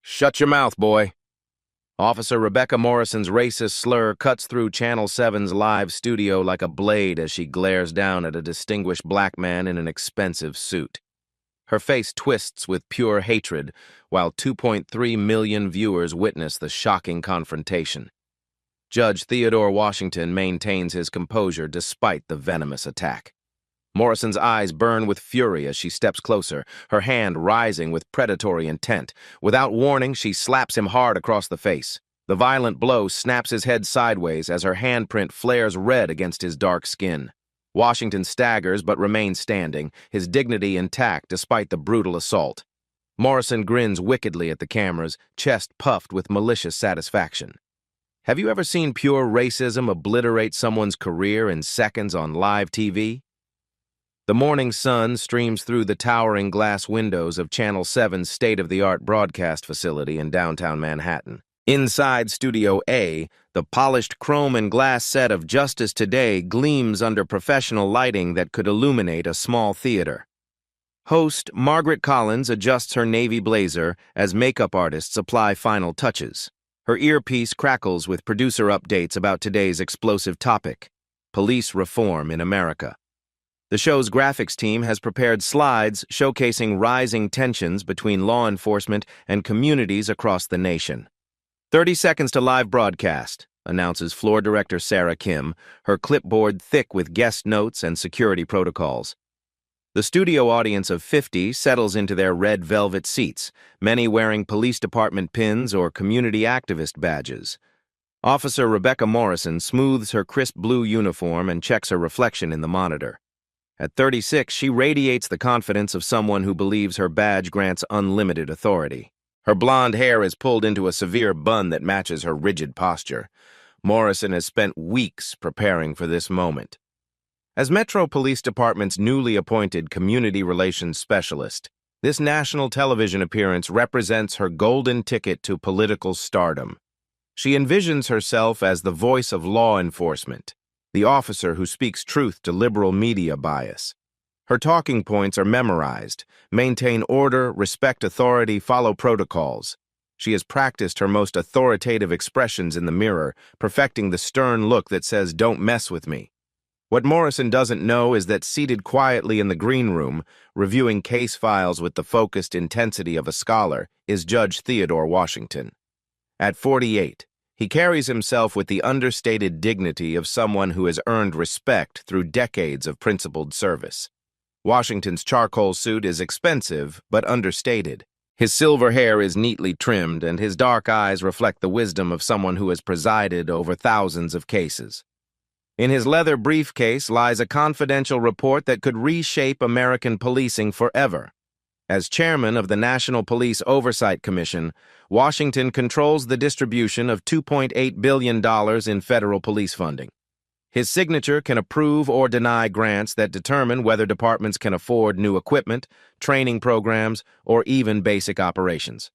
Shut your mouth, boy. Officer Rebecca Morrison's racist slur cuts through Channel 7's live studio like a blade as she glares down at a distinguished black man in an expensive suit. Her face twists with pure hatred, while 2.3 million viewers witness the shocking confrontation. Judge Theodore Washington maintains his composure despite the venomous attack. Morrison's eyes burn with fury as she steps closer, her hand rising with predatory intent. Without warning, she slaps him hard across the face. The violent blow snaps his head sideways as her handprint flares red against his dark skin. Washington staggers but remains standing, his dignity intact despite the brutal assault. Morrison grins wickedly at the cameras, chest puffed with malicious satisfaction. Have you ever seen pure racism obliterate someone's career in seconds on live TV? The morning sun streams through the towering glass windows of Channel 7's state-of-the-art broadcast facility in downtown Manhattan. Inside Studio A, the polished chrome and glass set of Justice Today gleams under professional lighting that could illuminate a small theater. Host Margaret Collins adjusts her navy blazer as makeup artists apply final touches. Her earpiece crackles with producer updates about today's explosive topic: police reform in America. The show's graphics team has prepared slides showcasing rising tensions between law enforcement and communities across the nation. 30 seconds to live broadcast, announces floor director Sarah Kim, her clipboard thick with guest notes and security protocols. The studio audience of 50 settles into their red velvet seats, many wearing police department pins or community activist badges. Officer Rebecca Morrison smooths her crisp blue uniform and checks her reflection in the monitor. At 36, she radiates the confidence of someone who believes her badge grants unlimited authority. Her blonde hair is pulled into a severe bun that matches her rigid posture. Morrison has spent weeks preparing for this moment. As Metro Police Department's newly appointed community relations specialist, this national television appearance represents her golden ticket to political stardom. She envisions herself as the voice of law enforcement, the officer who speaks truth to liberal media bias. Her talking points are memorized: maintain order, respect authority, follow protocols. She has practiced her most authoritative expressions in the mirror, perfecting the stern look that says, "Don't mess with me." What Morrison doesn't know is that seated quietly in the green room, reviewing case files with the focused intensity of a scholar, is Judge Theodore Washington. At 48, he carries himself with the understated dignity of someone who has earned respect through decades of principled service. Washington's charcoal suit is expensive but understated. His silver hair is neatly trimmed, and his dark eyes reflect the wisdom of someone who has presided over thousands of cases. In his leather briefcase lies a confidential report that could reshape American policing forever. As chairman of the National Police Oversight Commission, Washington controls the distribution of $2.8 billion in federal police funding. His signature can approve or deny grants that determine whether departments can afford new equipment, training programs, or even basic operations.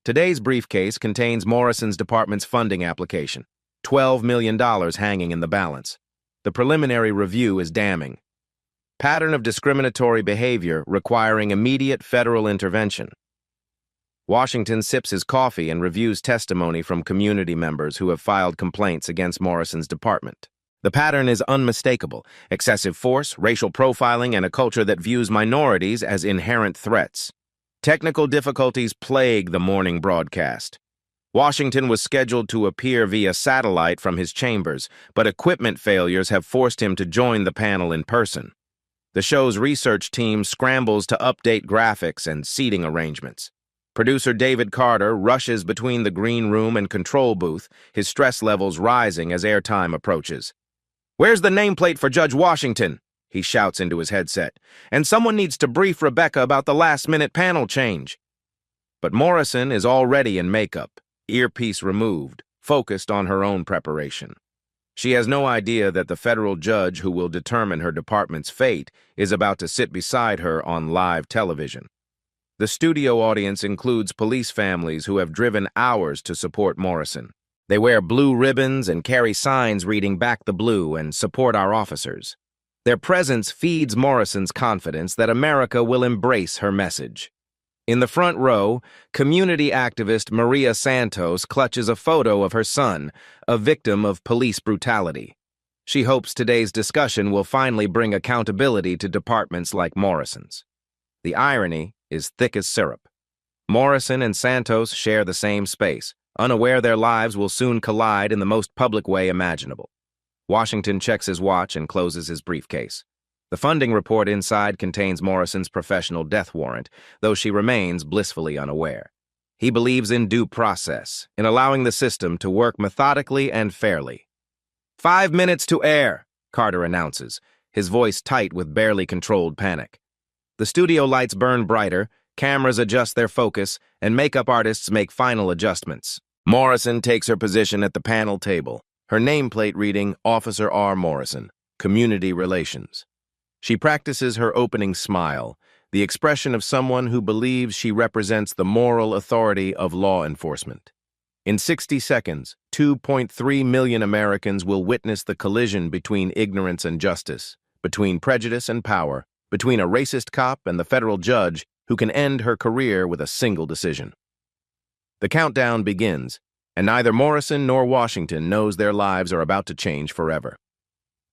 Today's briefcase contains Morrison's department's funding application, $12 million hanging in the balance. The preliminary review is damning. Pattern of discriminatory behavior requiring immediate federal intervention. Washington sips his coffee and reviews testimony from community members who have filed complaints against Morrison's department. The pattern is unmistakable: excessive force, racial profiling, and a culture that views minorities as inherent threats. Technical difficulties plague the morning broadcast. Washington was scheduled to appear via satellite from his chambers, but equipment failures have forced him to join the panel in person. The show's research team scrambles to update graphics and seating arrangements. Producer David Carter rushes between the green room and control booth, his stress levels rising as airtime approaches. "Where's the nameplate for Judge Washington?" he shouts into his headset. "And someone needs to brief Rebecca about the last-minute panel change." But Morrison is already in makeup, earpiece removed, focused on her own preparation. She has no idea that the federal judge who will determine her department's fate is about to sit beside her on live television. The studio audience includes police families who have driven hours to support Morrison. They wear blue ribbons and carry signs reading "Back the Blue" and "Support our officers." Their presence feeds Morrison's confidence that America will embrace her message. In the front row, community activist Maria Santos clutches a photo of her son, a victim of police brutality. She hopes today's discussion will finally bring accountability to departments like Morrison's. The irony is thick as syrup. Morrison and Santos share the same space, unaware their lives will soon collide in the most public way imaginable. Washington checks his watch and closes his briefcase. The funding report inside contains Morrison's professional death warrant, though she remains blissfully unaware. He believes in due process, in allowing the system to work methodically and fairly. 5 minutes to air, Carter announces, his voice tight with barely controlled panic. The studio lights burn brighter, cameras adjust their focus, and makeup artists make final adjustments. Morrison takes her position at the panel table, her nameplate reading Officer R. Morrison, Community Relations. She practices her opening smile, the expression of someone who believes she represents the moral authority of law enforcement. In 60 seconds, 2.3 million Americans will witness the collision between ignorance and justice, between prejudice and power, between a racist cop and the federal judge who can end her career with a single decision. The countdown begins, and neither Morrison nor Washington knows their lives are about to change forever.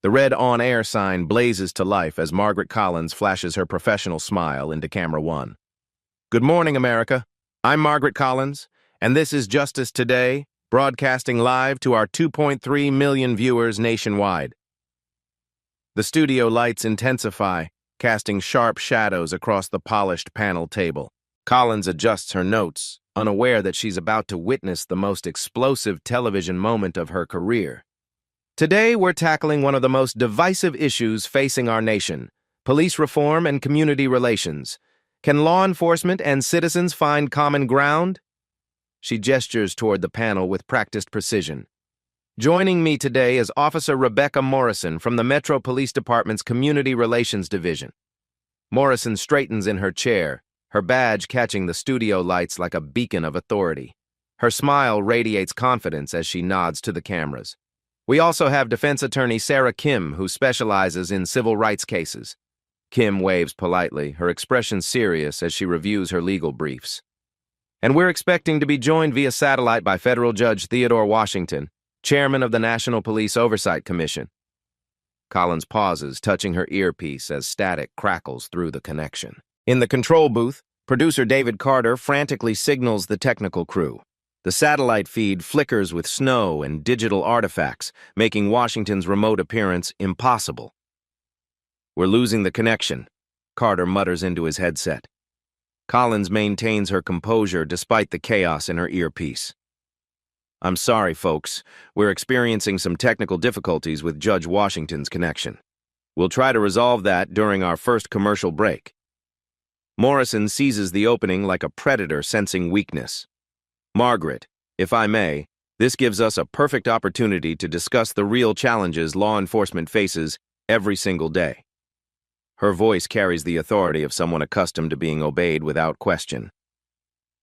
The red on-air sign blazes to life as Margaret Collins flashes her professional smile into camera one. Good morning, America. I'm Margaret Collins, and this is Justice Today, broadcasting live to our 2.3 million viewers nationwide. The studio lights intensify, casting sharp shadows across the polished panel table. Collins adjusts her notes, unaware that she's about to witness the most explosive television moment of her career. Today, we're tackling one of the most divisive issues facing our nation, police reform and community relations. Can law enforcement and citizens find common ground? She gestures toward the panel with practiced precision. Joining me today is Officer Rebecca Morrison from the Metro Police Department's Community Relations Division. Morrison straightens in her chair, her badge catching the studio lights like a beacon of authority. Her smile radiates confidence as she nods to the cameras. We also have defense attorney Sarah Kim, who specializes in civil rights cases. Kim waves politely, her expression serious as she reviews her legal briefs. And we're expecting to be joined via satellite by Federal Judge Theodore Washington, chairman of the National Police Oversight Commission. Collins pauses, touching her earpiece as static crackles through the connection. In the control booth, producer David Carter frantically signals the technical crew. The satellite feed flickers with snow and digital artifacts, making Washington's remote appearance impossible. We're losing the connection, Carter mutters into his headset. Collins maintains her composure despite the chaos in her earpiece. I'm sorry, folks. We're experiencing some technical difficulties with Judge Washington's connection. We'll try to resolve that during our first commercial break. Morrison seizes the opening like a predator sensing weakness. Margaret, if I may, this gives us a perfect opportunity to discuss the real challenges law enforcement faces every single day. Her voice carries the authority of someone accustomed to being obeyed without question.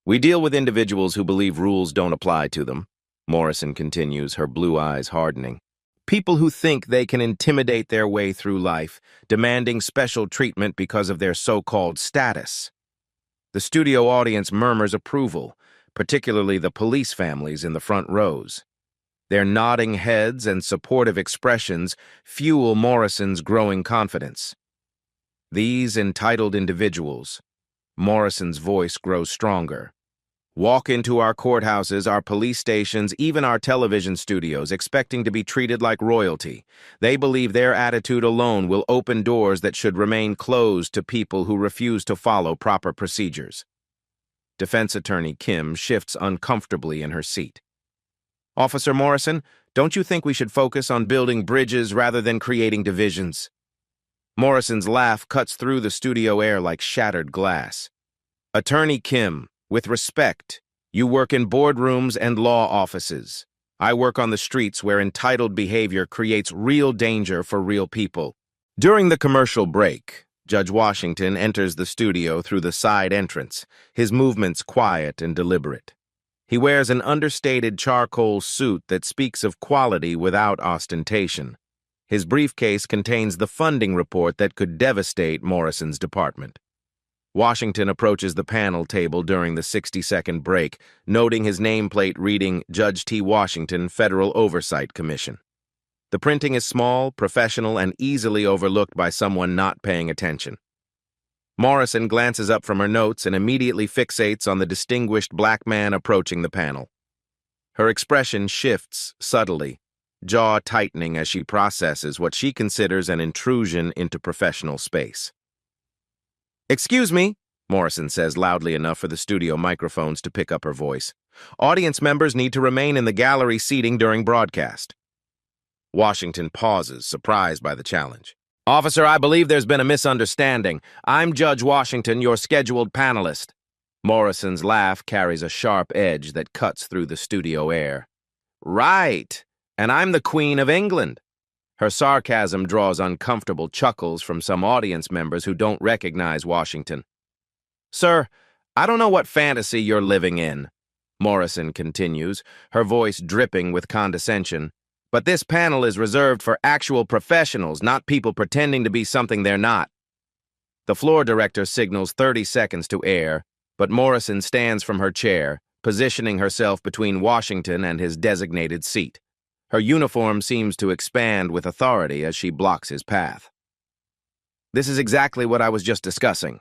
We deal with individuals who believe rules don't apply to them, Morrison continues, her blue eyes hardening. People who think they can intimidate their way through life, demanding special treatment because of their so-called status. The studio audience murmurs approval, particularly the police families in the front rows. Their nodding heads and supportive expressions fuel Morrison's growing confidence. These entitled individuals, Morrison's voice grows stronger, walk into our courthouses, our police stations, even our television studios, expecting to be treated like royalty. They believe their attitude alone will open doors that should remain closed to people who refuse to follow proper procedures. Defense attorney Kim shifts uncomfortably in her seat. Officer Morrison, don't you think we should focus on building bridges rather than creating divisions? Morrison's laugh cuts through the studio air like shattered glass. Attorney Kim, with respect, you work in boardrooms and law offices. I work on the streets where entitled behavior creates real danger for real people. During the commercial break, Judge Washington enters the studio through the side entrance, his movements quiet and deliberate. He wears an understated charcoal suit that speaks of quality without ostentation. His briefcase contains the funding report that could devastate Morrison's department. Washington approaches the panel table during the 60-second break, noting his nameplate reading Judge T. Washington, Federal Oversight Commission. The printing is small, professional, and easily overlooked by someone not paying attention. Morrison glances up from her notes and immediately fixates on the distinguished black man approaching the panel. Her expression shifts subtly, jaw tightening as she processes what she considers an intrusion into professional space. "Excuse me," Morrison says loudly enough for the studio microphones to pick up her voice. "Audience members need to remain in the gallery seating during broadcast." Washington pauses, surprised by the challenge. "Officer, I believe there's been a misunderstanding. I'm Judge Washington, your scheduled panelist." Morrison's laugh carries a sharp edge that cuts through the studio air. "Right, and I'm the Queen of England." Her sarcasm draws uncomfortable chuckles from some audience members who don't recognize Washington. "Sir, I don't know what fantasy you're living in," Morrison continues, her voice dripping with condescension. "But this panel is reserved for actual professionals, not people pretending to be something they're not." The floor director signals 30 seconds to air, but Morrison stands from her chair, positioning herself between Washington and his designated seat. Her uniform seems to expand with authority as she blocks his path. "This is exactly what I was just discussing,"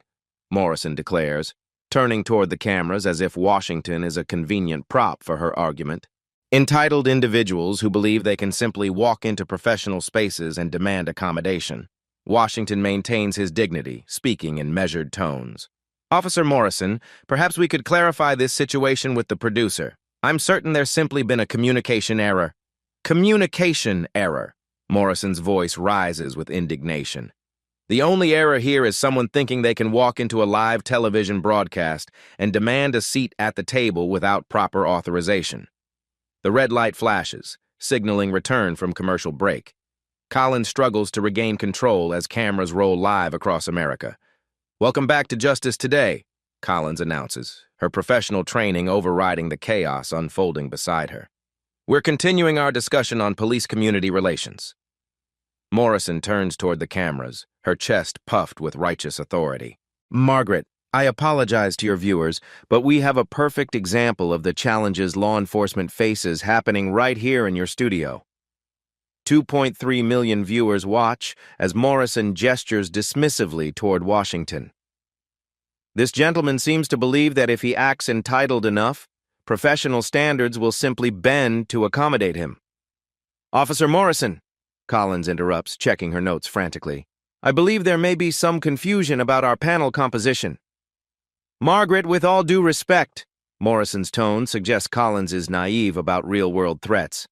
Morrison declares, turning toward the cameras as if Washington is a convenient prop for her argument. Entitled individuals who believe they can simply walk into professional spaces and demand accommodation. Washington maintains his dignity, speaking in measured tones. "Officer Morrison, perhaps we could clarify this situation with the producer. I'm certain there's simply been a communication error." "Communication error." Morrison's voice rises with indignation. "The only error here is someone thinking they can walk into a live television broadcast and demand a seat at the table without proper authorization." The red light flashes, signaling return from commercial break. Collins struggles to regain control as cameras roll live across America. "Welcome back to Justice Today," Collins announces, her professional training overriding the chaos unfolding beside her. "We're continuing our discussion on police-community relations." Morrison turns toward the cameras, her chest puffed with righteous authority. "Margaret, I apologize to your viewers, but we have a perfect example of the challenges law enforcement faces happening right here in your studio." 2.3 million viewers watch as Morrison gestures dismissively toward Washington. "This gentleman seems to believe that if he acts entitled enough, professional standards will simply bend to accommodate him." "Officer Morrison," Collins interrupts, checking her notes frantically, "I believe there may be some confusion about our panel composition." "Margaret, with all due respect," Morrison's tone suggests Collins is naive about real-world threats.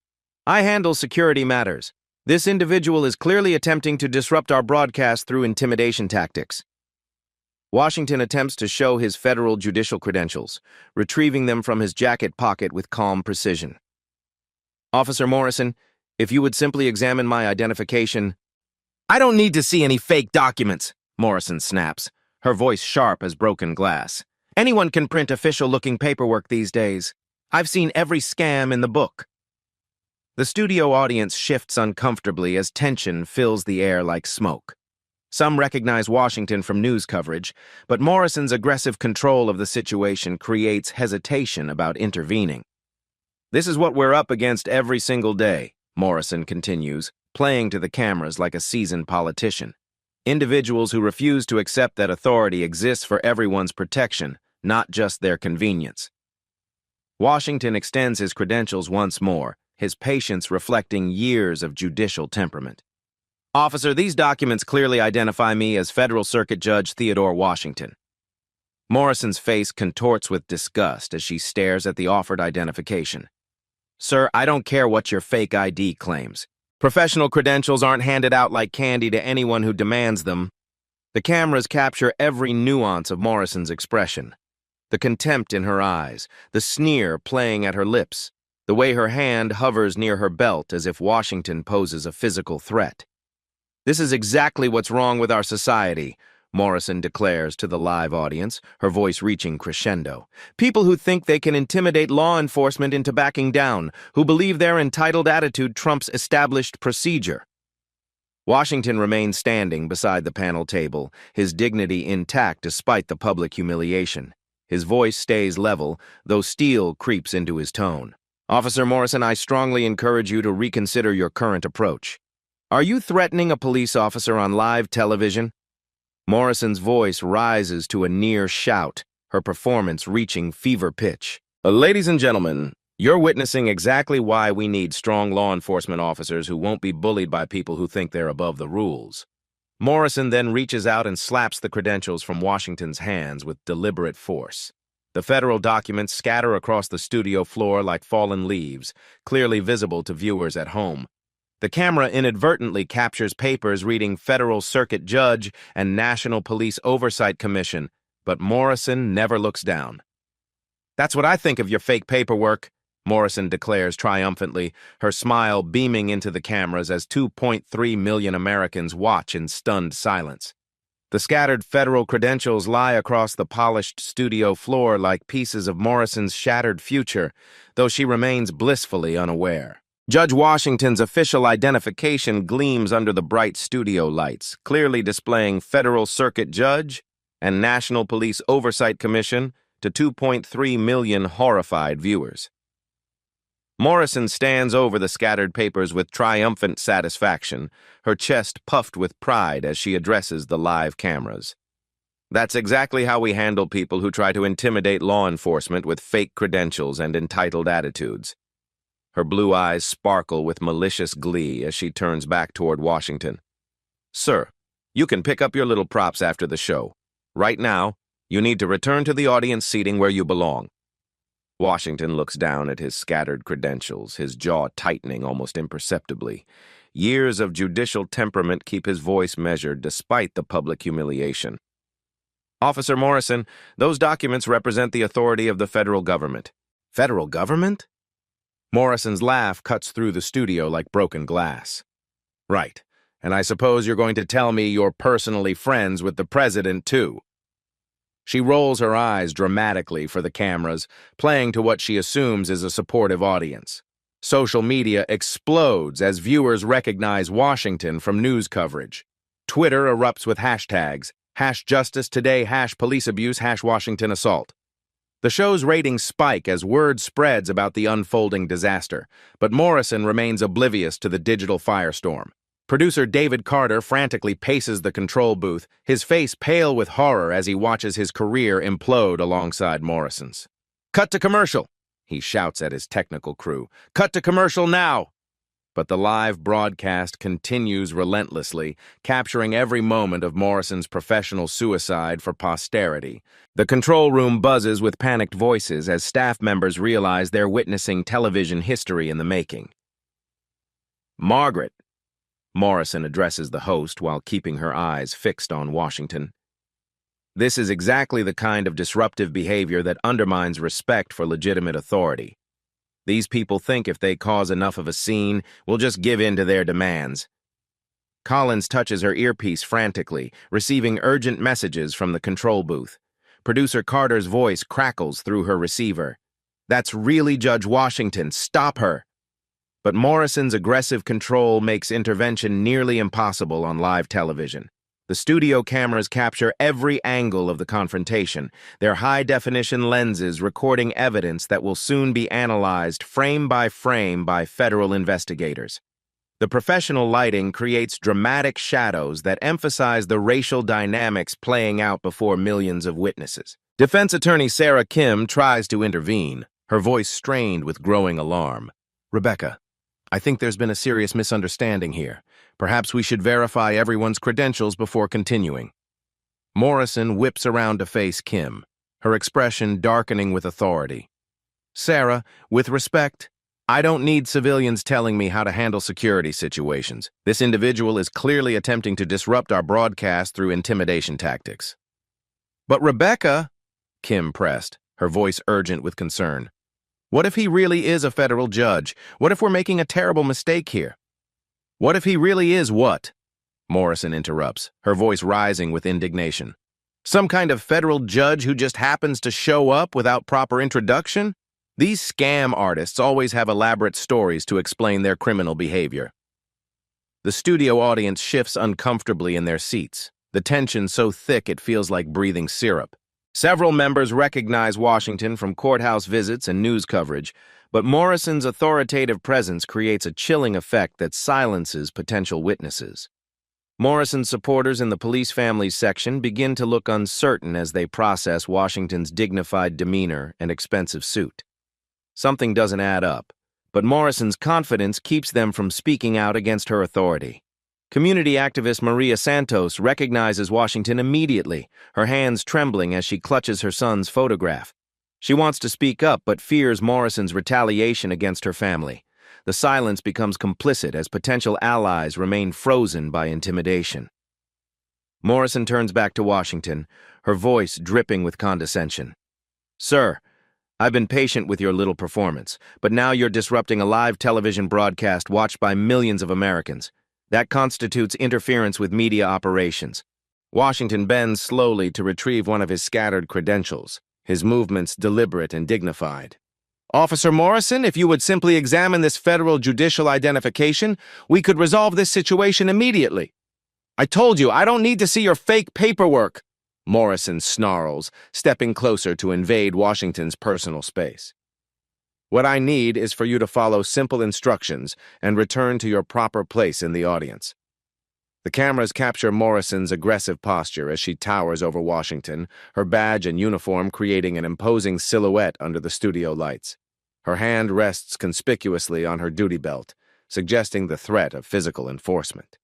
"I handle security matters. This individual is clearly attempting to disrupt our broadcast through intimidation tactics." Washington attempts to show his federal judicial credentials, retrieving them from his jacket pocket with calm precision. "Officer Morrison, if you would simply examine my identification—" "I don't need to see any fake documents," Morrison snaps, her voice sharp as broken glass. "Anyone can print official-looking paperwork these days. I've seen every scam in the book." The studio audience shifts uncomfortably as tension fills the air like smoke. Some recognize Washington from news coverage, but Morrison's aggressive control of the situation creates hesitation about intervening. "This is what we're up against every single day," Morrison continues, playing to the cameras like a seasoned politician. "Individuals who refuse to accept that authority exists for everyone's protection, not just their convenience." Washington extends his credentials once more, his patience reflecting years of judicial temperament. "Officer, these documents clearly identify me as Federal Circuit Judge Theodore Washington." Morrison's face contorts with disgust as she stares at the offered identification. "Sir, I don't care what your fake ID claims. Professional credentials aren't handed out like candy to anyone who demands them." The cameras capture every nuance of Morrison's expression. The contempt in her eyes, the sneer playing at her lips, the way her hand hovers near her belt as if Washington poses a physical threat. "This is exactly what's wrong with our society," Morrison declares to the live audience, her voice reaching crescendo. "People who think they can intimidate law enforcement into backing down, who believe their entitled attitude trumps established procedure." Washington remained standing beside the panel table, his dignity intact despite the public humiliation. His voice stays level, though steel creeps into his tone. Officer Morrison, I strongly encourage you to reconsider your current approach. Are you threatening a police officer on live television? Morrison's voice rises to a near shout, her performance reaching fever pitch. Ladies and gentlemen, you're witnessing exactly why we need strong law enforcement officers who won't be bullied by people who think they're above the rules. Morrison then reaches out and slaps the credentials from Washington's hands with deliberate force. The federal documents scatter across the studio floor like fallen leaves, clearly visible to viewers at home. The camera inadvertently captures papers reading Federal Circuit Judge and National Police Oversight Commission, but Morrison never looks down. That's what I think of your fake paperwork, Morrison declares triumphantly, her smile beaming into the cameras as 2.3 million Americans watch in stunned silence. The scattered federal credentials lie across the polished studio floor like pieces of Morrison's shattered future, though she remains blissfully unaware. Judge Washington's official identification gleams under the bright studio lights, clearly displaying Federal Circuit Judge and National Police Oversight Commission to 2.3 million horrified viewers. Morrison stands over the scattered papers with triumphant satisfaction, her chest puffed with pride as she addresses the live cameras. That's exactly how we handle people who try to intimidate law enforcement with fake credentials and entitled attitudes. Her blue eyes sparkle with malicious glee as she turns back toward Washington. Sir, you can pick up your little props after the show. Right now, you need to return to the audience seating where you belong. Washington looks down at his scattered credentials, his jaw tightening almost imperceptibly. Years of judicial temperament keep his voice measured despite the public humiliation. Officer Morrison, those documents represent the authority of the federal government. Federal government? Morrison's laugh cuts through the studio like broken glass. Right, and I suppose you're going to tell me you're personally friends with the president, too. She rolls her eyes dramatically for the cameras, playing to what she assumes is a supportive audience. Social media explodes as viewers recognize Washington from news coverage. Twitter erupts with hashtags, #JusticeToday, #PoliceAbuse, #WashingtonAssault. The show's ratings spike as word spreads about the unfolding disaster, but Morrison remains oblivious to the digital firestorm. Producer David Carter frantically paces the control booth, his face pale with horror as he watches his career implode alongside Morrison's. Cut to commercial, he shouts at his technical crew. Cut to commercial now! But the live broadcast continues relentlessly, capturing every moment of Morrison's professional suicide for posterity. The control room buzzes with panicked voices as staff members realize they're witnessing television history in the making. Margaret, Morrison addresses the host while keeping her eyes fixed on Washington. This is exactly the kind of disruptive behavior that undermines respect for legitimate authority. These people think if they cause enough of a scene, we'll just give in to their demands. Collins touches her earpiece frantically, receiving urgent messages from the control booth. Producer Carter's voice crackles through her receiver. That's really Judge Washington. Stop her! But Morrison's aggressive control makes intervention nearly impossible on live television. The studio cameras capture every angle of the confrontation, their high-definition lenses recording evidence that will soon be analyzed frame by federal investigators. The professional lighting creates dramatic shadows that emphasize the racial dynamics playing out before millions of witnesses. Defense attorney Sarah Kim tries to intervene, her voice strained with growing alarm. Rebecca, I think there's been a serious misunderstanding here. Perhaps we should verify everyone's credentials before continuing. Morrison whips around to face Kim, her expression darkening with authority. Sarah, with respect, I don't need civilians telling me how to handle security situations. This individual is clearly attempting to disrupt our broadcast through intimidation tactics. But Rebecca, Kim pressed, her voice urgent with concern. What if he really is a federal judge? What if we're making a terrible mistake here? What if he really is what? Morrison interrupts, her voice rising with indignation. Some kind of federal judge who just happens to show up without proper introduction? These scam artists always have elaborate stories to explain their criminal behavior. The studio audience shifts uncomfortably in their seats, the tension so thick it feels like breathing syrup. Several members recognize Washington from courthouse visits and news coverage, but Morrison's authoritative presence creates a chilling effect that silences potential witnesses. Morrison's supporters in the police families section begin to look uncertain as they process Washington's dignified demeanor and expensive suit. Something doesn't add up, but Morrison's confidence keeps them from speaking out against her authority. Community activist Maria Santos recognizes Washington immediately, her hands trembling as she clutches her son's photograph. She wants to speak up but fears Morrison's retaliation against her family. The silence becomes complicit as potential allies remain frozen by intimidation. Morrison turns back to Washington, her voice dripping with condescension. "Sir, I've been patient with your little performance, but now you're disrupting a live television broadcast watched by millions of Americans. That constitutes interference with media operations." Washington bends slowly to retrieve one of his scattered credentials, his movements deliberate and dignified. "Officer Morrison, if you would simply examine this federal judicial identification, we could resolve this situation immediately." "I told you, I don't need to see your fake paperwork," Morrison snarls, stepping closer to invade Washington's personal space. "What I need is for you to follow simple instructions and return to your proper place in the audience." The cameras capture Morrison's aggressive posture as she towers over Washington, her badge and uniform creating an imposing silhouette under the studio lights. Her hand rests conspicuously on her duty belt, suggesting the threat of physical enforcement.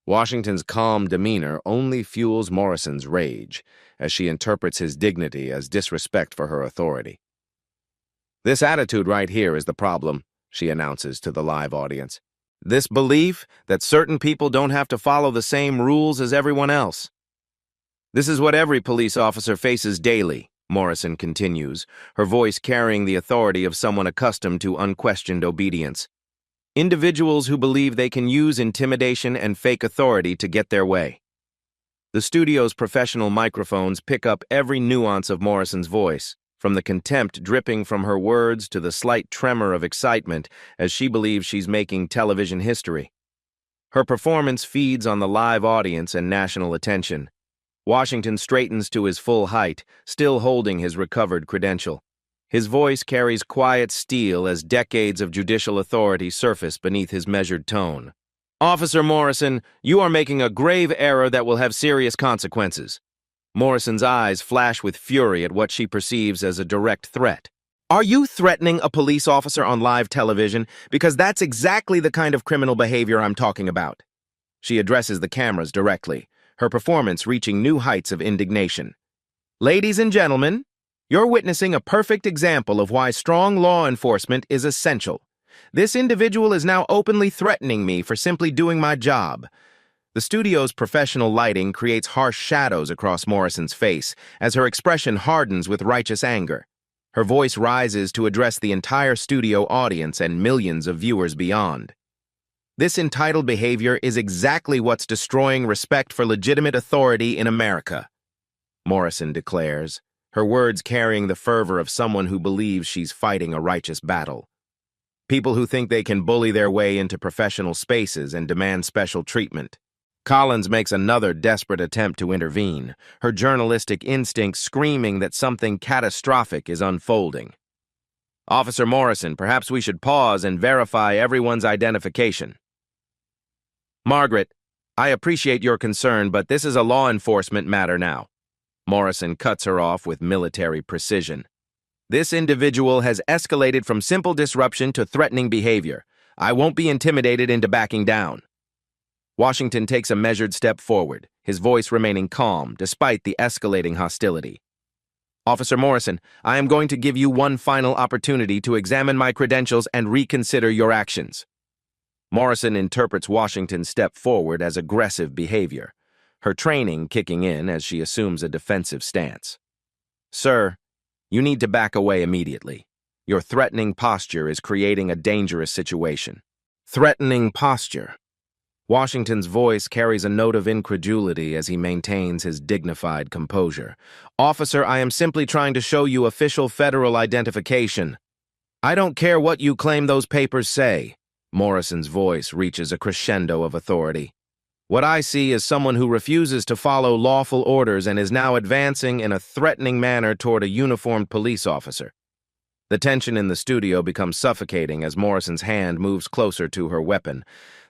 Washington's calm demeanor only fuels Morrison's rage, as she interprets his dignity as disrespect for her authority. "This attitude right here is the problem," she announces to the live audience. "This belief that certain people don't have to follow the same rules as everyone else. This is what every police officer faces daily," Morrison continues, her voice carrying the authority of someone accustomed to unquestioned obedience. "Individuals who believe they can use intimidation and fake authority to get their way." The studio's professional microphones pick up every nuance of Morrison's voice, from the contempt dripping from her words to the slight tremor of excitement as she believes she's making television history. Her performance feeds on the live audience and national attention. Washington straightens to his full height, still holding his recovered credential. His voice carries quiet steel as decades of judicial authority surface beneath his measured tone. "Officer Morrison, you are making a grave error that will have serious consequences." Morrison's eyes flash with fury at what she perceives as a direct threat. "Are you threatening a police officer on live television? Because that's exactly the kind of criminal behavior I'm talking about." She addresses the cameras directly, her performance reaching new heights of indignation. "Ladies and gentlemen, you're witnessing a perfect example of why strong law enforcement is essential. This individual is now openly threatening me for simply doing my job." The studio's professional lighting creates harsh shadows across Morrison's face as her expression hardens with righteous anger. Her voice rises to address the entire studio audience and millions of viewers beyond. "This entitled behavior is exactly what's destroying respect for legitimate authority in America," Morrison declares, her words carrying the fervor of someone who believes she's fighting a righteous battle. "People who think they can bully their way into professional spaces and demand special treatment." Collins makes another desperate attempt to intervene, her journalistic instinct screaming that something catastrophic is unfolding. "Officer Morrison, perhaps we should pause and verify everyone's identification." "Margaret, I appreciate your concern, but this is a law enforcement matter now." Morrison cuts her off with military precision. "This individual has escalated from simple disruption to threatening behavior. I won't be intimidated into backing down." Washington takes a measured step forward, his voice remaining calm despite the escalating hostility. "Officer Morrison, I am going to give you one final opportunity to examine my credentials and reconsider your actions." Morrison interprets Washington's step forward as aggressive behavior, her training kicking in as she assumes a defensive stance. "Sir, you need to back away immediately. Your threatening posture is creating a dangerous situation." Threatening posture. Washington's voice carries a note of incredulity as he maintains his dignified composure. "Officer, I am simply trying to show you official federal identification." "I don't care what you claim those papers say," Morrison's voice reaches a crescendo of authority. What I see is someone who refuses to follow lawful orders and is now advancing in a threatening manner toward a uniformed police officer. The tension in the studio becomes suffocating as Morrison's hand moves closer to her weapon.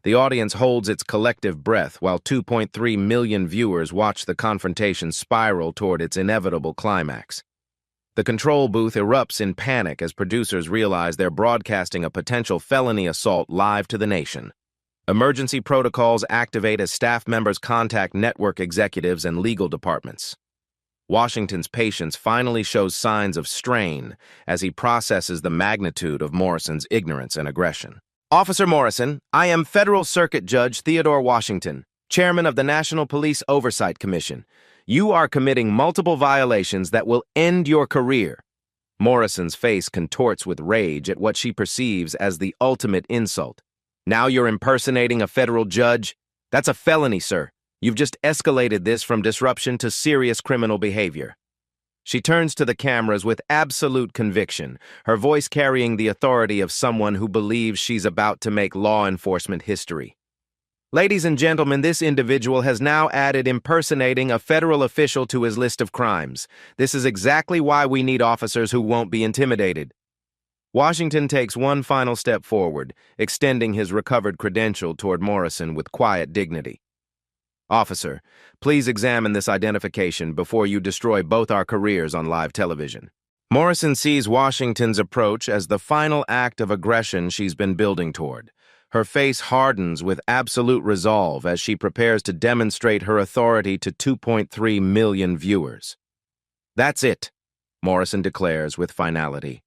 The audience holds its collective breath while 2.3 million viewers watch the confrontation spiral toward its inevitable climax. The control booth erupts in panic as producers realize they're broadcasting a potential felony assault live to the nation. Emergency protocols activate as staff members contact network executives and legal departments. Washington's patience finally shows signs of strain as he processes the magnitude of Morrison's ignorance and aggression. Officer Morrison, I am Federal Circuit Judge Theodore Washington, Chairman of the National Police Oversight Commission. You are committing multiple violations that will end your career. Morrison's face contorts with rage at what she perceives as the ultimate insult. Now you're impersonating a federal judge? That's a felony, sir. You've just escalated this from disruption to serious criminal behavior. She turns to the cameras with absolute conviction, her voice carrying the authority of someone who believes she's about to make law enforcement history. Ladies and gentlemen, this individual has now added impersonating a federal official to his list of crimes. This is exactly why we need officers who won't be intimidated. Washington takes one final step forward, extending his recovered credential toward Morrison with quiet dignity. Officer, please examine this identification before you destroy both our careers on live television. Morrison sees Washington's approach as the final act of aggression she's been building toward. Her face hardens with absolute resolve as she prepares to demonstrate her authority to 2.3 million viewers. That's it, Morrison declares with finality.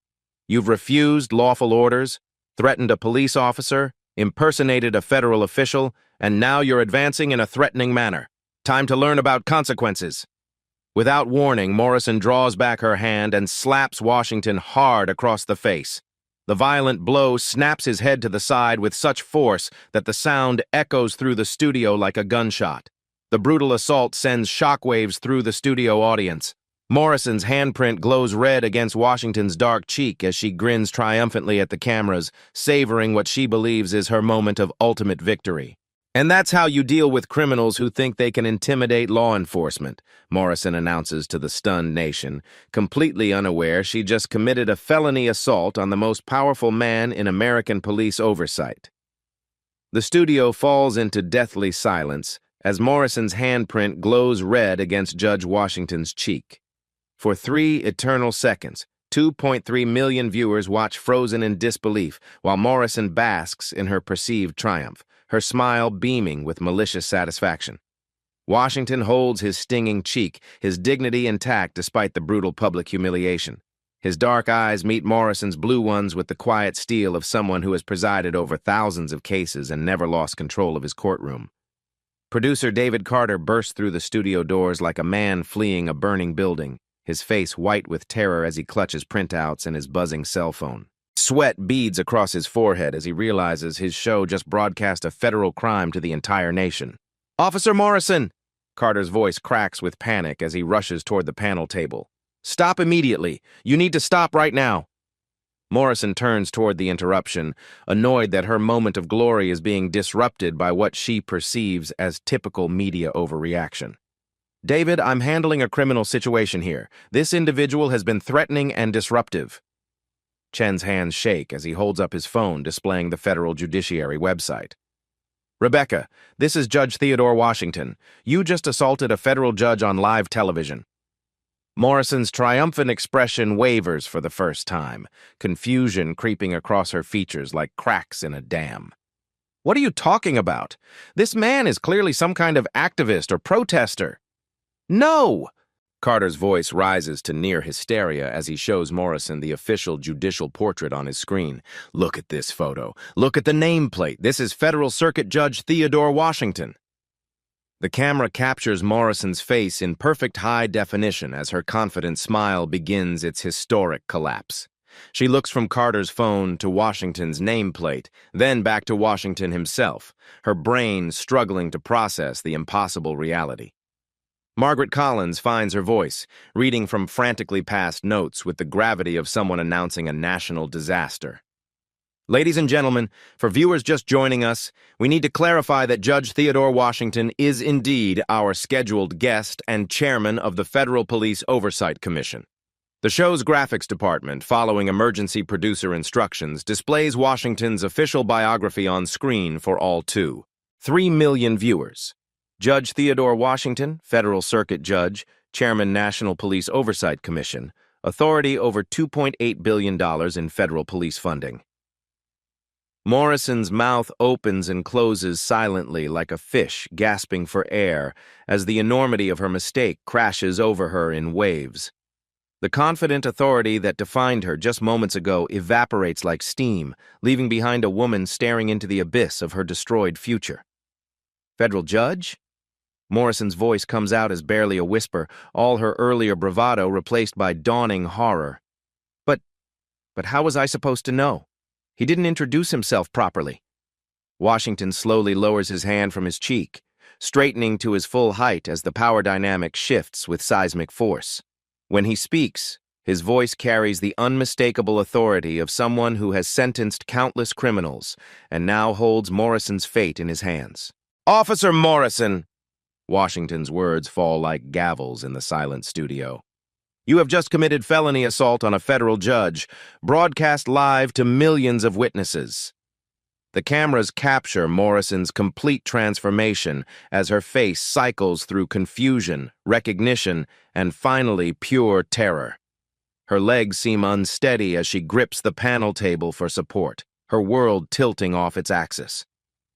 You've refused lawful orders, threatened a police officer, impersonated a federal official, and now you're advancing in a threatening manner. Time to learn about consequences. Without warning, Morrison draws back her hand and slaps Washington hard across the face. The violent blow snaps his head to the side with such force that the sound echoes through the studio like a gunshot. The brutal assault sends shockwaves through the studio audience. Morrison's handprint glows red against Washington's dark cheek as she grins triumphantly at the cameras, savoring what she believes is her moment of ultimate victory. And that's how you deal with criminals who think they can intimidate law enforcement, Morrison announces to the stunned nation, completely unaware she just committed a felony assault on the most powerful man in American police oversight. The studio falls into deathly silence as Morrison's handprint glows red against Judge Washington's cheek. For 3 eternal seconds, 2.3 million viewers watch frozen in disbelief while Morrison basks in her perceived triumph, her smile beaming with malicious satisfaction. Washington holds his stinging cheek, his dignity intact despite the brutal public humiliation. His dark eyes meet Morrison's blue ones with the quiet steel of someone who has presided over thousands of cases and never lost control of his courtroom. Producer David Carter bursts through the studio doors like a man fleeing a burning building, his face white with terror as he clutches printouts and his buzzing cell phone. Sweat beads across his forehead as he realizes his show just broadcast a federal crime to the entire nation. Officer Morrison! Carter's voice cracks with panic as he rushes toward the panel table. Stop immediately. You need to stop right now. Morrison turns toward the interruption, annoyed that her moment of glory is being disrupted by what she perceives as typical media overreaction. David, I'm handling a criminal situation here. This individual has been threatening and disruptive. Chen's hands shake as he holds up his phone, displaying the federal judiciary website. Rebecca, this is Judge Theodore Washington. You just assaulted a federal judge on live television. Morrison's triumphant expression wavers for the first time, confusion creeping across her features like cracks in a dam. What are you talking about? This man is clearly some kind of activist or protester. No! Carter's voice rises to near hysteria as he shows Morrison the official judicial portrait on his screen. Look at this photo. Look at the nameplate. This is Federal Circuit Judge Theodore Washington. The camera captures Morrison's face in perfect high definition as her confident smile begins its historic collapse. She looks from Carter's phone to Washington's nameplate, then back to Washington himself, her brain struggling to process the impossible reality. Margaret Collins finds her voice, reading from frantically passed notes with the gravity of someone announcing a national disaster. Ladies and gentlemen, for viewers just joining us, we need to clarify that Judge Theodore Washington is indeed our scheduled guest and chairman of the Federal Police Oversight Commission. The show's graphics department, following emergency producer instructions, displays Washington's official biography on screen for all 3 million viewers. Judge Theodore Washington, Federal Circuit Judge, Chairman National Police Oversight Commission, authority over $2.8 billion in federal police funding. Morrison's mouth opens and closes silently like a fish gasping for air as the enormity of her mistake crashes over her in waves. The confident authority that defined her just moments ago evaporates like steam, leaving behind a woman staring into the abyss of her destroyed future. Federal judge? Morrison's voice comes out as barely a whisper, all her earlier bravado replaced by dawning horror. But how was I supposed to know? He didn't introduce himself properly. Washington slowly lowers his hand from his cheek, straightening to his full height as the power dynamic shifts with seismic force. When he speaks, his voice carries the unmistakable authority of someone who has sentenced countless criminals and now holds Morrison's fate in his hands. Officer Morrison! Washington's words fall like gavels in the silent studio. You have just committed felony assault on a federal judge, broadcast live to millions of witnesses. The cameras capture Morrison's complete transformation as her face cycles through confusion, recognition, and finally pure terror. Her legs seem unsteady as she grips the panel table for support, her world tilting off its axis.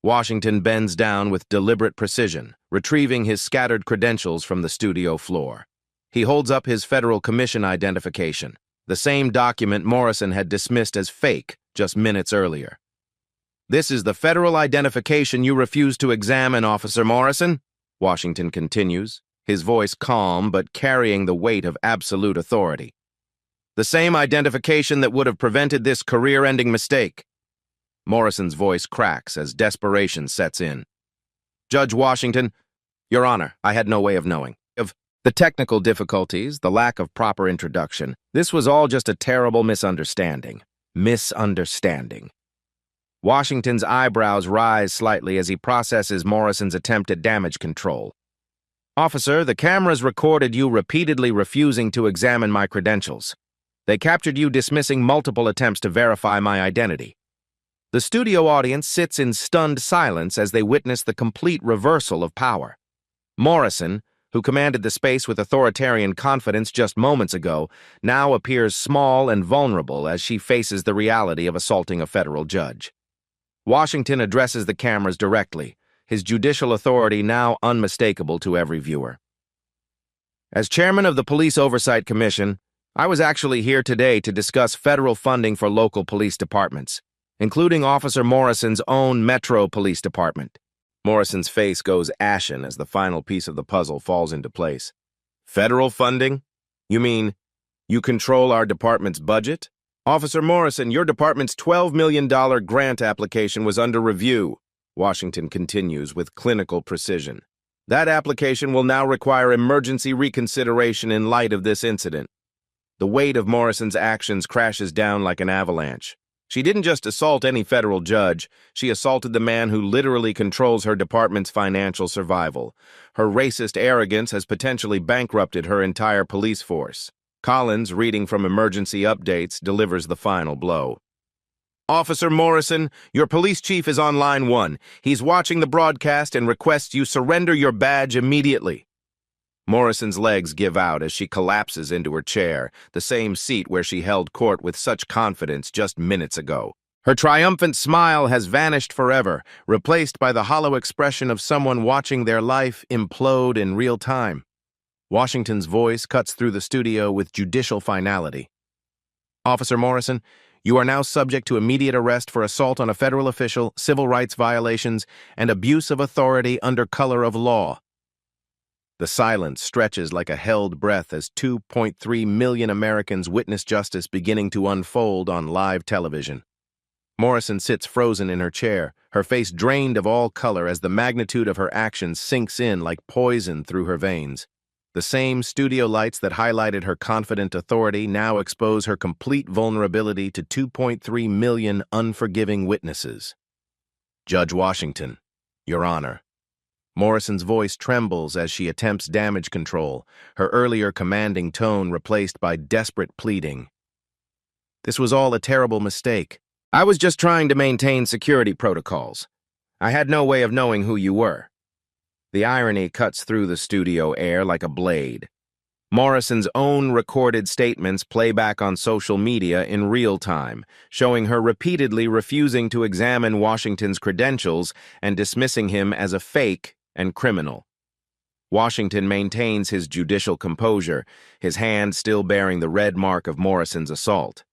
Washington bends down with deliberate precision, retrieving his scattered credentials from the studio floor. He holds up his Federal Commission identification, the same document Morrison had dismissed as fake just minutes earlier. This is the federal identification you refused to examine, Officer Morrison, Washington continues, his voice calm but carrying the weight of absolute authority. The same identification that would have prevented this career-ending mistake. Morrison's voice cracks as desperation sets in. Judge Washington, Your Honor, I had no way of knowing. Of the technical difficulties, the lack of proper introduction, this was all just a terrible misunderstanding. Washington's eyebrows rise slightly as he processes Morrison's attempt at damage control. Officer, the cameras recorded you repeatedly refusing to examine my credentials. They captured you dismissing multiple attempts to verify my identity. The studio audience sits in stunned silence as they witness the complete reversal of power. Morrison, who commanded the space with authoritarian confidence just moments ago, now appears small and vulnerable as she faces the reality of assaulting a federal judge. Washington addresses the cameras directly, his judicial authority now unmistakable to every viewer. As chairman of the Police Oversight Commission, I was actually here today to discuss federal funding for local police departments, including Officer Morrison's own Metro Police Department. Morrison's face goes ashen as the final piece of the puzzle falls into place. Federal funding? You mean you control our department's budget? Officer Morrison, your department's $12 million grant application was under review, Washington continues with clinical precision. That application will now require emergency reconsideration in light of this incident. The weight of Morrison's actions crashes down like an avalanche. She didn't just assault any federal judge, she assaulted the man who literally controls her department's financial survival. Her racist arrogance has potentially bankrupted her entire police force. Collins, reading from emergency updates, delivers the final blow. Officer Morrison, your police chief is on line 1. He's watching the broadcast and requests you surrender your badge immediately. Morrison's legs give out as she collapses into her chair, the same seat where she held court with such confidence just minutes ago. Her triumphant smile has vanished forever, replaced by the hollow expression of someone watching their life implode in real time. Washington's voice cuts through the studio with judicial finality. Officer Morrison, you are now subject to immediate arrest for assault on a federal official, civil rights violations, and abuse of authority under color of law. The silence stretches like a held breath as 2.3 million Americans witness justice beginning to unfold on live television. Morrison sits frozen in her chair, her face drained of all color as the magnitude of her actions sinks in like poison through her veins. The same studio lights that highlighted her confident authority now expose her complete vulnerability to 2.3 million unforgiving witnesses. Judge Washington, Your Honor. Morrison's voice trembles as she attempts damage control, her earlier commanding tone replaced by desperate pleading. This was all a terrible mistake. I was just trying to maintain security protocols. I had no way of knowing who you were. The irony cuts through the studio air like a blade. Morrison's own recorded statements play back on social media in real time, showing her repeatedly refusing to examine Washington's credentials and dismissing him as a fake and criminal. Washington maintains his judicial composure, his hand still bearing the red mark of Morrison's assault.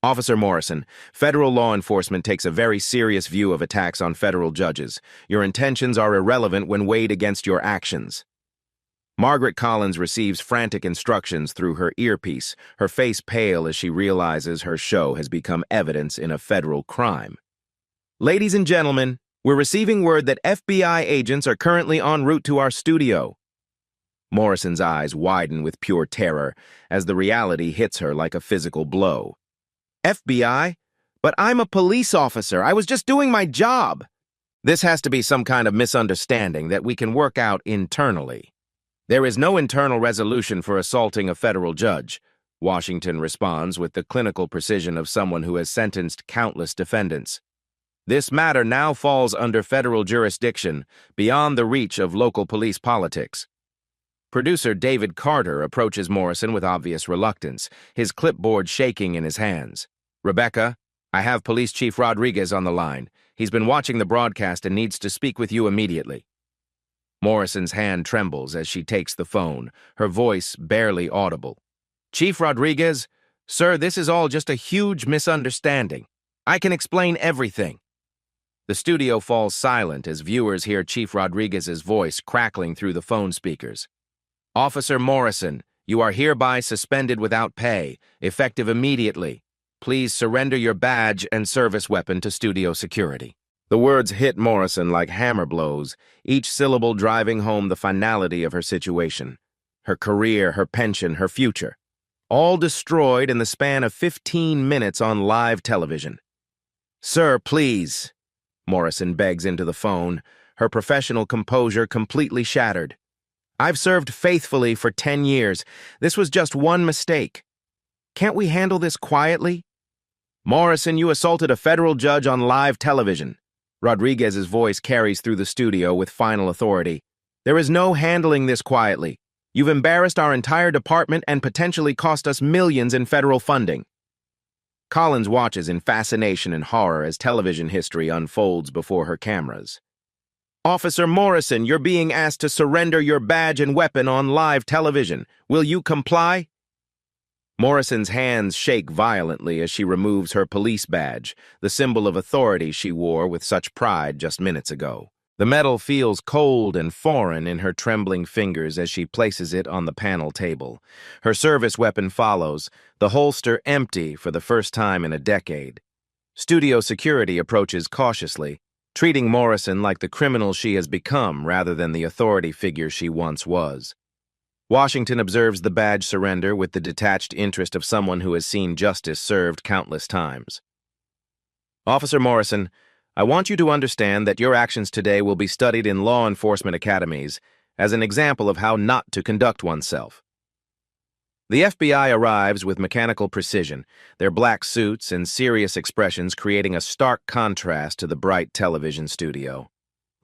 Officer Morrison, federal law enforcement takes a very serious view of attacks on federal judges. Your intentions are irrelevant when weighed against your actions. Margaret Collins receives frantic instructions through her earpiece, her face pale as she realizes her show has become evidence in a federal crime. Ladies and gentlemen, we're receiving word that FBI agents are currently en route to our studio. Morrison's eyes widen with pure terror as the reality hits her like a physical blow. FBI? But I'm a police officer. I was just doing my job. This has to be some kind of misunderstanding that we can work out internally. There is no internal resolution for assaulting a federal judge, Washington responds with the clinical precision of someone who has sentenced countless defendants. This matter now falls under federal jurisdiction, beyond the reach of local police politics. Producer David Carter approaches Morrison with obvious reluctance, his clipboard shaking in his hands. Rebecca, I have Police Chief Rodriguez on the line. He's been watching the broadcast and needs to speak with you immediately. Morrison's hand trembles as she takes the phone, her voice barely audible. Chief Rodriguez, sir, this is all just a huge misunderstanding. I can explain everything. The studio falls silent as viewers hear Chief Rodriguez's voice crackling through the phone speakers. Officer Morrison, you are hereby suspended without pay, effective immediately. Please surrender your badge and service weapon to studio security. The words hit Morrison like hammer blows, each syllable driving home the finality of her situation. Her career, her pension, her future. All destroyed in the span of 15 minutes on live television. Sir, please, Morrison begs into the phone, her professional composure completely shattered. I've served faithfully for 10 years. This was just one mistake. Can't we handle this quietly? Morrison, you assaulted a federal judge on live television. Rodriguez's voice carries through the studio with final authority. There is no handling this quietly. You've embarrassed our entire department and potentially cost us millions in federal funding. Collins watches in fascination and horror as television history unfolds before her cameras. Officer Morrison, you're being asked to surrender your badge and weapon on live television. Will you comply? Morrison's hands shake violently as she removes her police badge, the symbol of authority she wore with such pride just minutes ago. The metal feels cold and foreign in her trembling fingers as she places it on the panel table. Her service weapon follows, the holster empty for the first time in a decade. Studio security approaches cautiously, treating Morrison like the criminal she has become rather than the authority figure she once was. Washington observes the badge surrender with the detached interest of someone who has seen justice served countless times. Officer Morrison, I want you to understand that your actions today will be studied in law enforcement academies as an example of how not to conduct oneself. The FBI arrives with mechanical precision, their black suits and serious expressions creating a stark contrast to the bright television studio.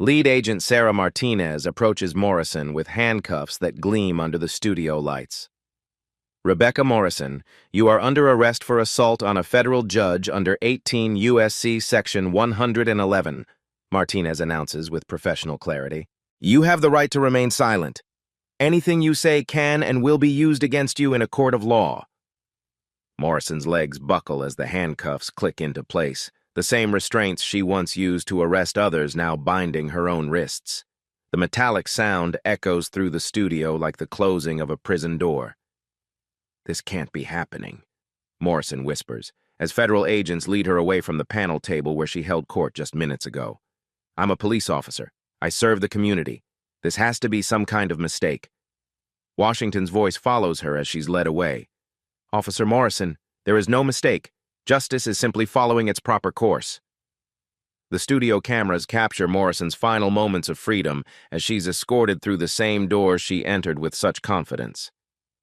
Lead agent Sarah Martinez approaches Morrison with handcuffs that gleam under the studio lights. Rebecca Morrison, you are under arrest for assault on a federal judge under 18 U.S.C. Section 111, Martinez announces with professional clarity. You have the right to remain silent. Anything you say can and will be used against you in a court of law. Morrison's legs buckle as the handcuffs click into place, the same restraints she once used to arrest others now binding her own wrists. The metallic sound echoes through the studio like the closing of a prison door. This can't be happening, Morrison whispers, as federal agents lead her away from the panel table where she held court just minutes ago. I'm a police officer. I serve the community. This has to be some kind of mistake. Washington's voice follows her as she's led away. "Officer Morrison, there is no mistake. Justice is simply following its proper course." The studio cameras capture Morrison's final moments of freedom as she's escorted through the same doors she entered with such confidence.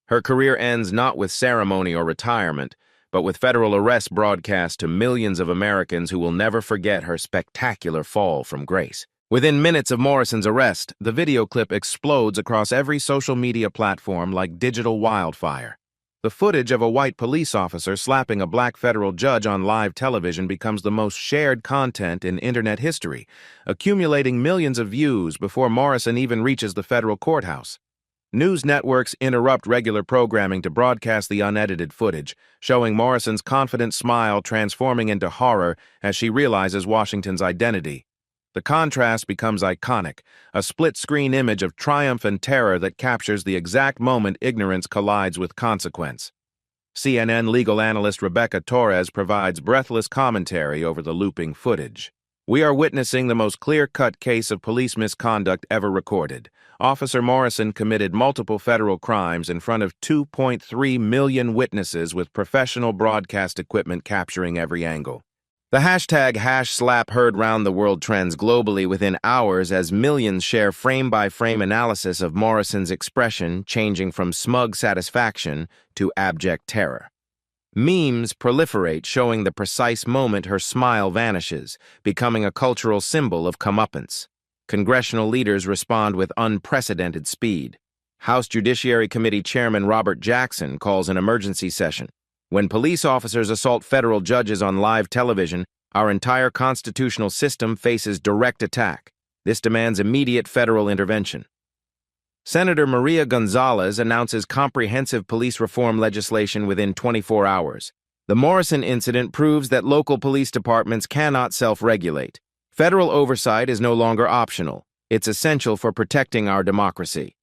Her career ends not with ceremony or retirement, but with federal arrest broadcast to millions of Americans who will never forget her spectacular fall from grace. Within minutes of Morrison's arrest, the video clip explodes across every social media platform like digital wildfire. The footage of a white police officer slapping a black federal judge on live television becomes the most shared content in internet history, accumulating millions of views before Morrison even reaches the federal courthouse. News networks interrupt regular programming to broadcast the unedited footage, showing Morrison's confident smile transforming into horror as she realizes Washington's identity. The contrast becomes iconic, a split-screen image of triumph and terror that captures the exact moment ignorance collides with consequence. CNN legal analyst Rebecca Torres provides breathless commentary over the looping footage. "We are witnessing the most clear-cut case of police misconduct ever recorded. Officer Morrison committed multiple federal crimes in front of 2.3 million witnesses with professional broadcast equipment capturing every angle." The hashtag #slap heard round the world trends globally within hours as millions share frame-by-frame analysis of Morrison's expression changing from smug satisfaction to abject terror. Memes proliferate showing the precise moment her smile vanishes, becoming a cultural symbol of comeuppance. Congressional leaders respond with unprecedented speed. House Judiciary Committee Chairman Robert Jackson calls an emergency session. "When police officers assault federal judges on live television, our entire constitutional system faces direct attack. This demands immediate federal intervention." Senator Maria Gonzalez announces comprehensive police reform legislation within 24 hours. The Morrison incident proves that local police departments cannot self-regulate. Federal oversight is no longer optional. It's essential for protecting our democracy.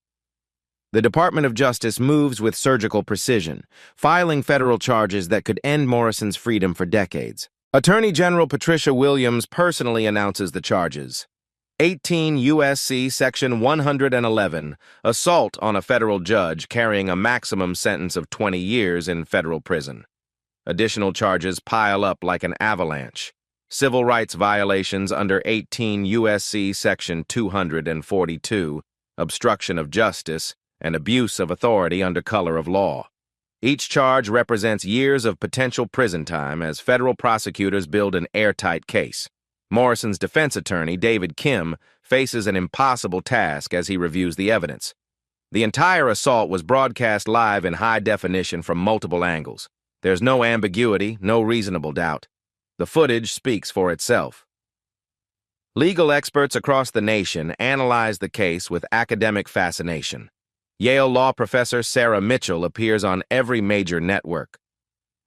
The Department of Justice moves with surgical precision, filing federal charges that could end Morrison's freedom for decades. Attorney General Patricia Williams personally announces the charges. 18 U.S.C. Section 111, assault on a federal judge carrying a maximum sentence of 20 years in federal prison. Additional charges pile up like an avalanche. Civil rights violations under 18 U.S.C. Section 242, obstruction of justice, and abuse of authority under color of law. Each charge represents years of potential prison time as federal prosecutors build an airtight case. Morrison's defense attorney, David Kim, faces an impossible task as he reviews the evidence. The entire assault was broadcast live in high definition from multiple angles. There's no ambiguity, no reasonable doubt. The footage speaks for itself. Legal experts across the nation analyze the case with academic fascination. Yale law professor Sarah Mitchell appears on every major network.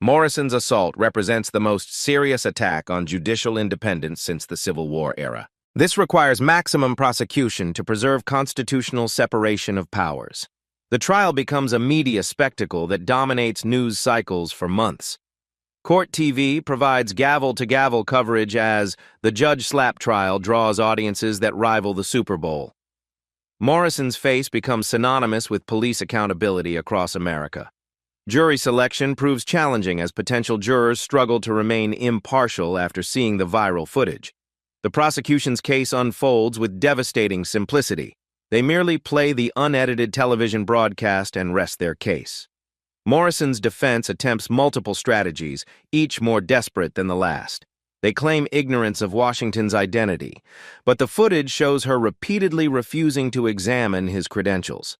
Morrison's assault represents the most serious attack on judicial independence since the Civil War era. This requires maximum prosecution to preserve constitutional separation of powers. The trial becomes a media spectacle that dominates news cycles for months. Court TV provides gavel-to-gavel coverage as the Judge Slap trial draws audiences that rival the Super Bowl. Morrison's face becomes synonymous with police accountability across America. Jury selection proves challenging as potential jurors struggle to remain impartial after seeing the viral footage. The prosecution's case unfolds with devastating simplicity. They merely play the unedited television broadcast and rest their case. Morrison's defense attempts multiple strategies, each more desperate than the last. They claim ignorance of Washington's identity, but the footage shows her repeatedly refusing to examine his credentials.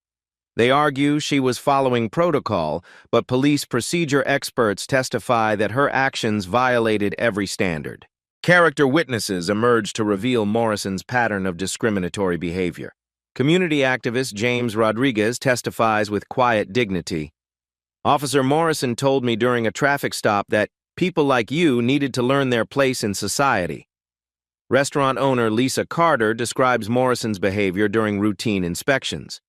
They argue she was following protocol, but police procedure experts testify that her actions violated every standard. Character witnesses emerge to reveal Morrison's pattern of discriminatory behavior. Community activist James Rodriguez testifies with quiet dignity. "Officer Morrison told me during a traffic stop that people like you needed to learn their place in society." Restaurant owner Lisa Carter describes Morrison's behavior during routine inspections.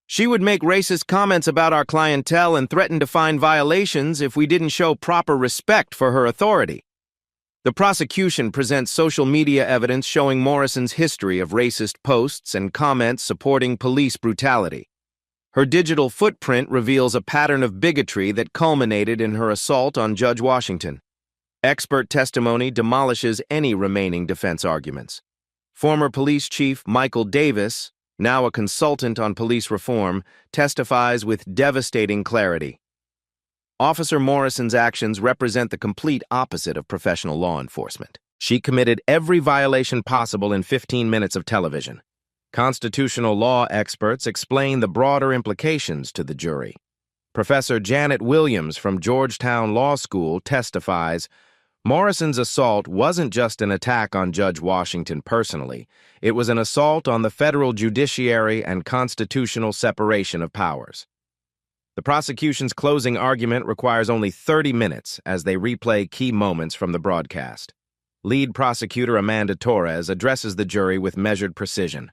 "She would make racist comments about our clientele and threaten to find violations if we didn't show proper respect for her authority." The prosecution presents social media evidence showing Morrison's history of racist posts and comments supporting police brutality. Her digital footprint reveals a pattern of bigotry that culminated in her assault on Judge Washington. Expert testimony demolishes any remaining defense arguments. Former police chief Michael Davis, now a consultant on police reform, testifies with devastating clarity. Officer Morrison's actions represent the complete opposite of professional law enforcement. She committed every violation possible in 15 minutes of television. Constitutional law experts explain the broader implications to the jury. Professor Janet Williams from Georgetown Law School testifies, Morrison's assault wasn't just an attack on Judge Washington personally. It was an assault on the federal judiciary and constitutional separation of powers. The prosecution's closing argument requires only 30 minutes as they replay key moments from the broadcast. Lead prosecutor Amanda Torres addresses the jury with measured precision.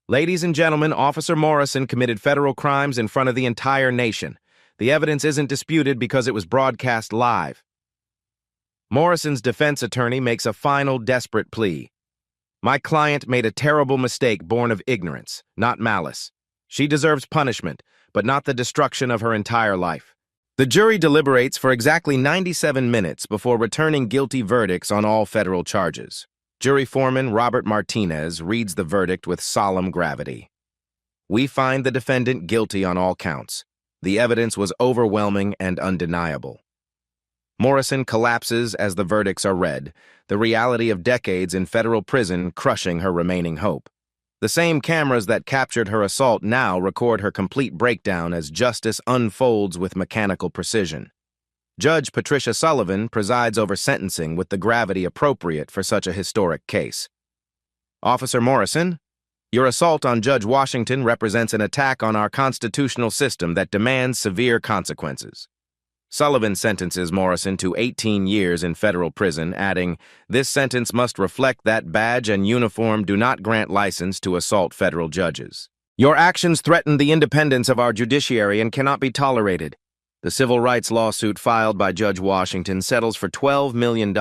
Ladies and gentlemen, Officer Morrison committed federal crimes in front of the entire nation. The evidence isn't disputed because it was broadcast live. Morrison's defense attorney makes a final desperate plea. My client made a terrible mistake born of ignorance, not malice. She deserves punishment, but not the destruction of her entire life. The jury deliberates for exactly 97 minutes before returning guilty verdicts on all federal charges. Jury foreman Robert Martinez reads the verdict with solemn gravity. We find the defendant guilty on all counts. The evidence was overwhelming and undeniable. Morrison collapses as the verdicts are read, the reality of decades in federal prison crushing her remaining hope. The same cameras that captured her assault now record her complete breakdown as justice unfolds with mechanical precision. Judge Patricia Sullivan presides over sentencing with the gravity appropriate for such a historic case. Officer Morrison, your assault on Judge Washington represents an attack on our constitutional system that demands severe consequences. Sullivan sentences Morrison to 18 years in federal prison, adding, this sentence must reflect that badge and uniform do not grant license to assault federal judges. Your actions threaten the independence of our judiciary and cannot be tolerated. The civil rights lawsuit filed by Judge Washington settles for $12 million,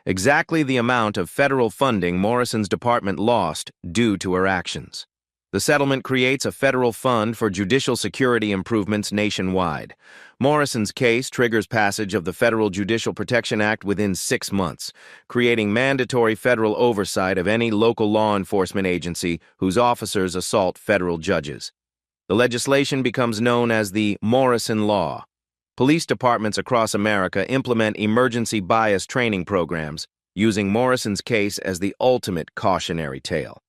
exactly the amount of federal funding Morrison's department lost due to her actions. The settlement creates a federal fund for judicial security improvements nationwide. Morrison's case triggers passage of the Federal Judicial Protection Act within 6 months, creating mandatory federal oversight of any local law enforcement agency whose officers assault federal judges. The legislation becomes known as the Morrison Law. Police departments across America implement emergency bias training programs, using Morrison's case as the ultimate cautionary tale.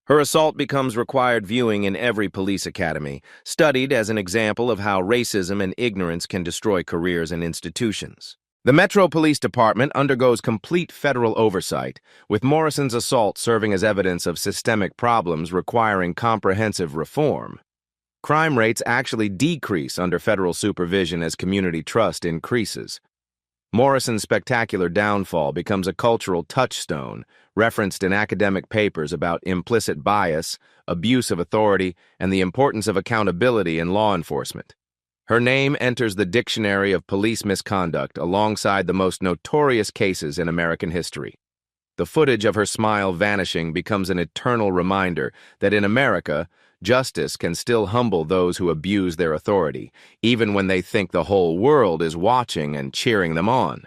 Her assault becomes required viewing in every police academy, studied as an example of how racism and ignorance can destroy careers and institutions. The Metro Police Department undergoes complete federal oversight, with Morrison's assault serving as evidence of systemic problems requiring comprehensive reform. Crime rates actually decrease under federal supervision as community trust increases. Morrison's spectacular downfall becomes a cultural touchstone, referenced in academic papers about implicit bias, abuse of authority, and the importance of accountability in law enforcement. Her name enters the dictionary of police misconduct alongside the most notorious cases in American history. The footage of her smile vanishing becomes an eternal reminder that in America, justice can still humble those who abuse their authority, even when they think the whole world is watching and cheering them on.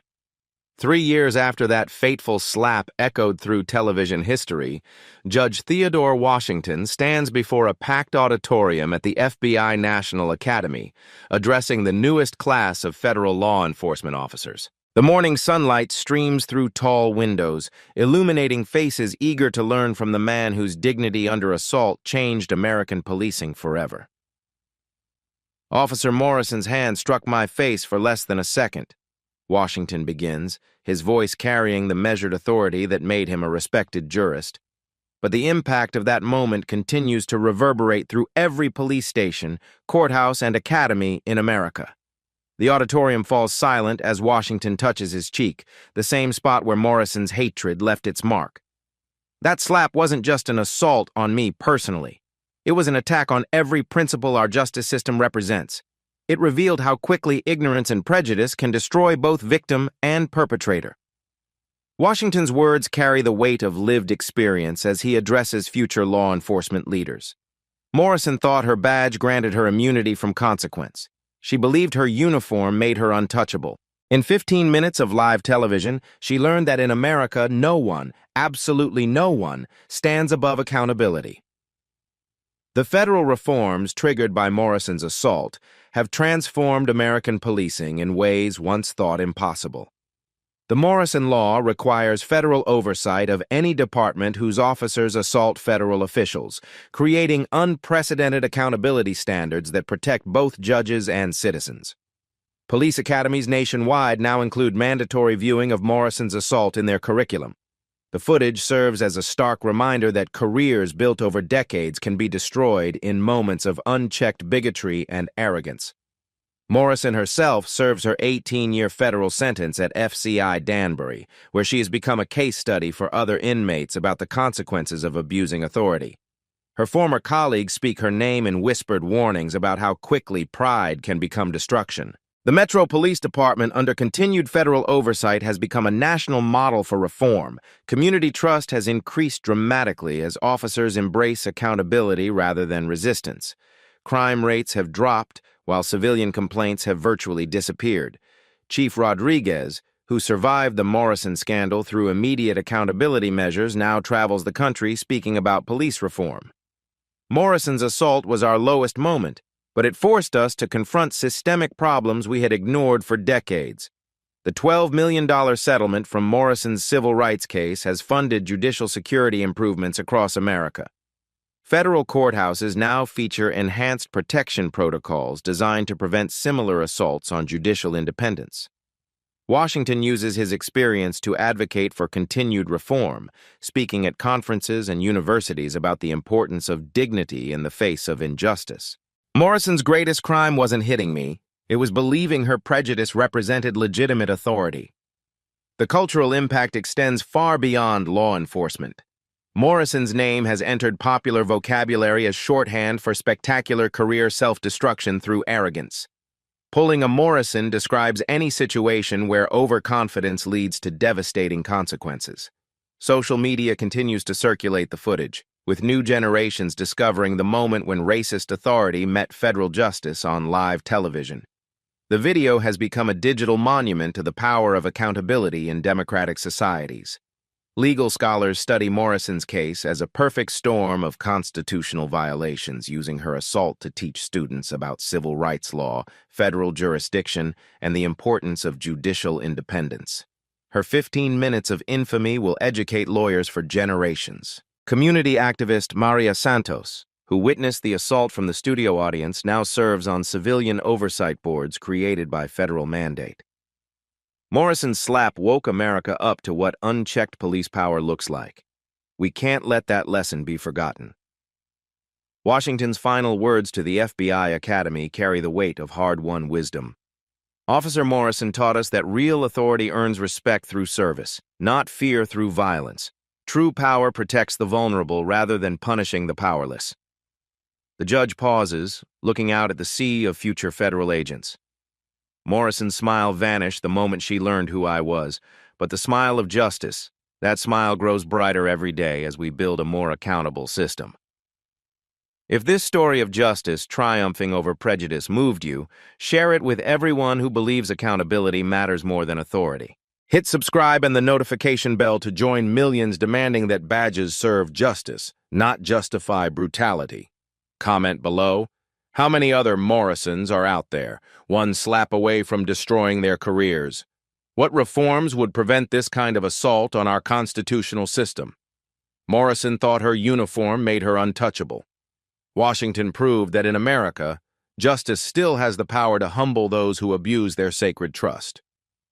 3 years after that fateful slap echoed through television history, Judge Theodore Washington stands before a packed auditorium at the FBI National Academy, addressing the newest class of federal law enforcement officers. The morning sunlight streams through tall windows, illuminating faces eager to learn from the man whose dignity under assault changed American policing forever. Officer Morrison's hand struck my face for less than a second. Washington begins, his voice carrying the measured authority that made him a respected jurist. But the impact of that moment continues to reverberate through every police station, courthouse, and academy in America. The auditorium falls silent as Washington touches his cheek, the same spot where Morrison's hatred left its mark. That slap wasn't just an assault on me personally. It was an attack on every principle our justice system represents. It revealed how quickly ignorance and prejudice can destroy both victim and perpetrator. Washington's words carry the weight of lived experience as he addresses future law enforcement leaders. Morrison thought her badge granted her immunity from consequence. She believed her uniform made her untouchable. In 15 minutes of live television, she learned that in America, no one, absolutely no one, stands above accountability. The federal reforms triggered by Morrison's assault have transformed American policing in ways once thought impossible. The Morrison Law requires federal oversight of any department whose officers assault federal officials, creating unprecedented accountability standards that protect both judges and citizens. Police academies nationwide now include mandatory viewing of Morrison's assault in their curriculum. The footage serves as a stark reminder that careers built over decades can be destroyed in moments of unchecked bigotry and arrogance. Morrison herself serves her 18-year federal sentence at FCI Danbury, where she has become a case study for other inmates about the consequences of abusing authority. Her former colleagues speak her name in whispered warnings about how quickly pride can become destruction. The Metro Police Department, under continued federal oversight, has become a national model for reform. Community trust has increased dramatically as officers embrace accountability rather than resistance. Crime rates have dropped, while civilian complaints have virtually disappeared. Chief Rodriguez, who survived the Morrison scandal through immediate accountability measures, now travels the country speaking about police reform. Morrison's assault was our lowest moment, but it forced us to confront systemic problems we had ignored for decades. The $12 million settlement from Morrison's civil rights case has funded judicial security improvements across America. Federal courthouses now feature enhanced protection protocols designed to prevent similar assaults on judicial independence. Washington uses his experience to advocate for continued reform, speaking at conferences and universities about the importance of dignity in the face of injustice. Morrison's greatest crime wasn't hitting me. It was believing her prejudice represented legitimate authority. The cultural impact extends far beyond law enforcement. Morrison's name has entered popular vocabulary as shorthand for spectacular career self-destruction through arrogance. Pulling a Morrison describes any situation where overconfidence leads to devastating consequences. Social media continues to circulate the footage, with new generations discovering the moment when racist authority met federal justice on live television. The video has become a digital monument to the power of accountability in democratic societies. Legal scholars study Morrison's case as a perfect storm of constitutional violations, using her assault to teach students about civil rights law, federal jurisdiction, and the importance of judicial independence. Her 15 minutes of infamy will educate lawyers for generations. Community activist Maria Santos, who witnessed the assault from the studio audience, now serves on civilian oversight boards created by federal mandate. Morrison's slap woke America up to what unchecked police power looks like. We can't let that lesson be forgotten. Washington's final words to the FBI Academy carry the weight of hard-won wisdom. Officer Morrison taught us that real authority earns respect through service, not fear through violence. True power protects the vulnerable rather than punishing the powerless. The judge pauses, looking out at the sea of future federal agents. Morrison's smile vanished the moment she learned who I was, but the smile of justice, that smile grows brighter every day as we build a more accountable system. If this story of justice triumphing over prejudice moved you, share it with everyone who believes accountability matters more than authority. Hit subscribe and the notification bell to join millions demanding that badges serve justice, not justify brutality. Comment below. How many other Morrisons are out there, one slap away from destroying their careers? What reforms would prevent this kind of assault on our constitutional system? Morrison thought her uniform made her untouchable. Washington proved that in America, justice still has the power to humble those who abuse their sacred trust.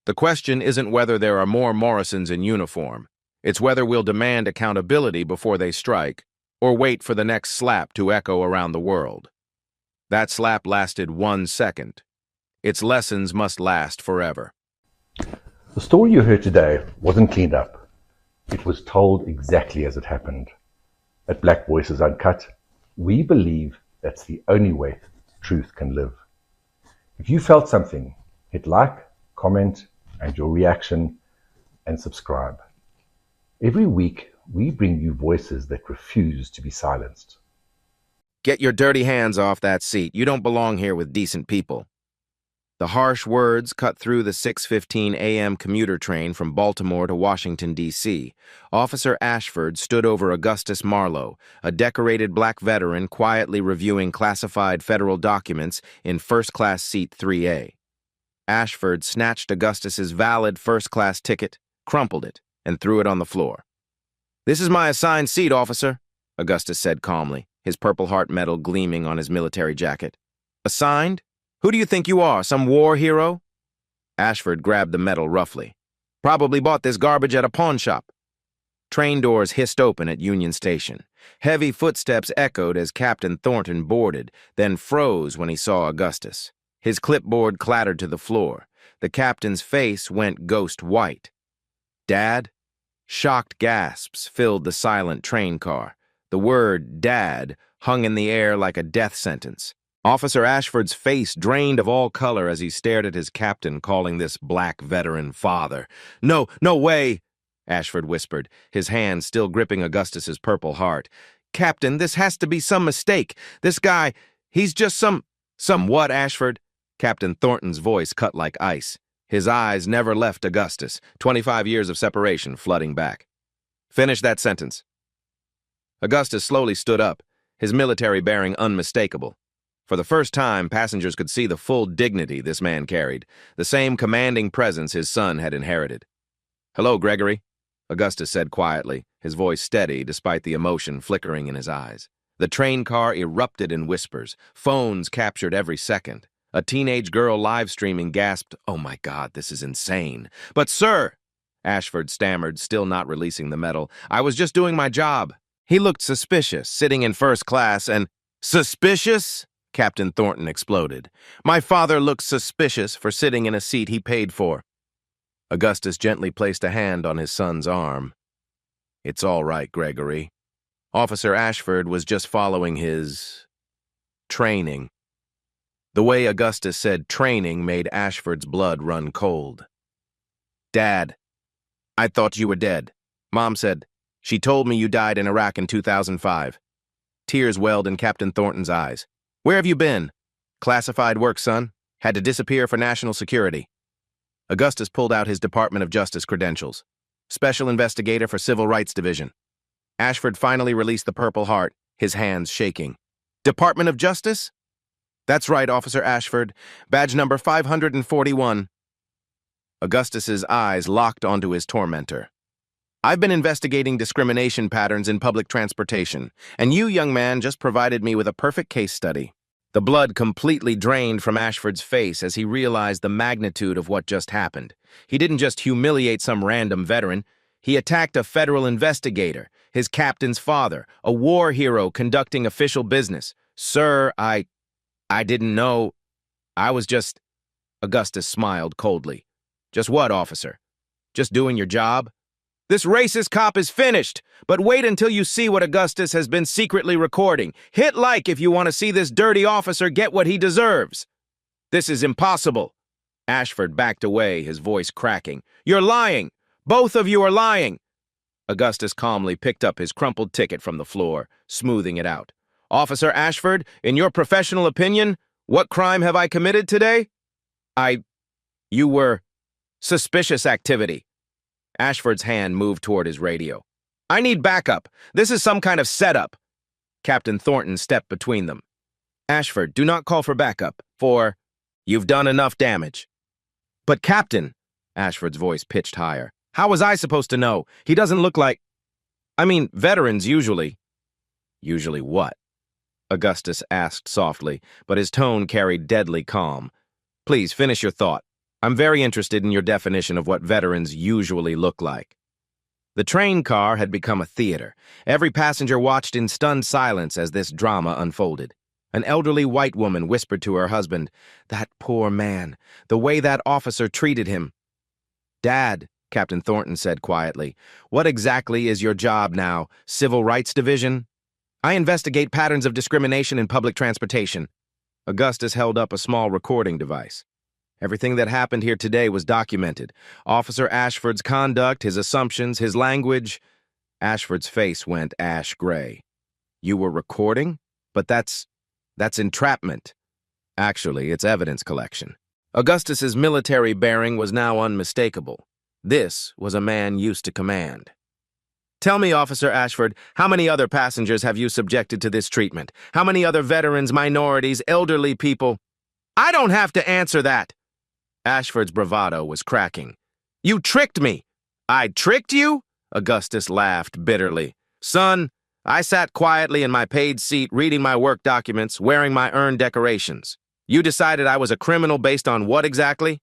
The question isn't whether there are more Morrisons in uniform. It's whether we'll demand accountability before they strike, or wait for the next slap to echo around the world. That slap lasted 1 second. Its lessons must last forever. The story you heard today wasn't cleaned up. It was told exactly as it happened. At Black Voices Uncut, we believe that's the only way truth can live. If you felt something, hit like, comment, and your reaction, and subscribe. Every week, we bring you voices that refuse to be silenced. Get your dirty hands off that seat. You don't belong here with decent people. The harsh words cut through the 6:15 a.m. commuter train from Baltimore to Washington, D.C. Officer Ashford stood over Augustus Marlowe, a decorated black veteran quietly reviewing classified federal documents in first-class seat 3A. Ashford snatched Augustus's valid first-class ticket, crumpled it, and threw it on the floor. "This is my assigned seat, officer," Augustus said calmly, his Purple Heart medal gleaming on his military jacket. "Assigned? Who do you think you are, some war hero?" Ashford grabbed the medal roughly. "Probably bought this garbage at a pawn shop." Train doors hissed open at Union Station. Heavy footsteps echoed as Captain Thornton boarded, then froze when he saw Augustus. His clipboard clattered to the floor. The captain's face went ghost white. "Dad?" Shocked gasps filled the silent train car. The word "Dad" hung in the air like a death sentence. Officer Ashford's face drained of all color as he stared at his captain, calling this black veteran father. "No, no way," Ashford whispered, his hand still gripping Augustus's Purple Heart. "Captain, this has to be some mistake. This guy, he's just some what, Ashford?" Captain Thornton's voice cut like ice. His eyes never left Augustus, 25 years of separation flooding back. "Finish that sentence." Augustus slowly stood up, his military bearing unmistakable. For the first time, passengers could see the full dignity this man carried, the same commanding presence his son had inherited. "Hello, Gregory," Augustus said quietly, his voice steady despite the emotion flickering in his eyes. The train car erupted in whispers. Phones captured every second. A teenage girl live-streaming gasped, "Oh my God, this is insane." "But sir," Ashford stammered, still not releasing the medal, "I was just doing my job." He looked suspicious, sitting in first class, and "Suspicious?" Captain Thornton exploded. "My father looks suspicious for sitting in a seat he paid for." Augustus gently placed a hand on his son's arm. "It's all right, Gregory." Officer Ashford was just following his training. The way Augustus said training made Ashford's blood run cold. "Dad, I thought you were dead. Mom said, she told me you died in Iraq in 2005. Tears welled in Captain Thornton's eyes. "Where have you been?" "Classified work, son. Had to disappear for national security." Augustus pulled out his Department of Justice credentials. Special Investigator for Civil Rights Division. Ashford finally released the Purple Heart, his hands shaking. "Department of Justice?" "That's right, Officer Ashford. Badge number 541. Augustus's eyes locked onto his tormentor. "I've been investigating discrimination patterns in public transportation, and you, young man, just provided me with a perfect case study." The blood completely drained from Ashford's face as he realized the magnitude of what just happened. He didn't just humiliate some random veteran. He attacked a federal investigator, his captain's father, a war hero conducting official business. "Sir, I didn't know. I was just..." Augustus smiled coldly. "Just what, officer? Just doing your job?" "This racist cop is finished, but wait until you see what Augustus has been secretly recording. Hit like if you want to see this dirty officer get what he deserves." "This is impossible." Ashford backed away, his voice cracking. "You're lying. Both of you are lying." Augustus calmly picked up his crumpled ticket from the floor, smoothing it out. "Officer Ashford, in your professional opinion, what crime have I committed today?" You were suspicious activity." Ashford's hand moved toward his radio. "I need backup. This is some kind of setup." Captain Thornton stepped between them. "Ashford, do not call for backup, for you've done enough damage." "But Captain," Ashford's voice pitched higher, "how was I supposed to know? He doesn't look like... veterans usually..." "Usually what?" Augustus asked softly, but his tone carried deadly calm. "Please finish your thought. I'm very interested in your definition of what veterans usually look like." The train car had become a theater. Every passenger watched in stunned silence as this drama unfolded. An elderly white woman whispered to her husband, "That poor man, the way that officer treated him." "Dad," Captain Thornton said quietly, "what exactly is your job now? Civil Rights Division?" "I investigate patterns of discrimination in public transportation." Augustus held up a small recording device. Everything that happened here today was documented. Officer Ashford's conduct, his assumptions, his language. Ashford's face went ash gray. "You were recording?" But that's entrapment. Actually, it's evidence collection. Augustus's military bearing was now unmistakable. This was a man used to command. Tell me, Officer Ashford, how many other passengers have you subjected to this treatment? How many other veterans, minorities, elderly people? I don't have to answer that. Ashford's bravado was cracking. You tricked me. I tricked you? Augustus laughed bitterly. Son, I sat quietly in my paid seat reading my work documents, wearing my earned decorations. You decided I was a criminal based on what exactly?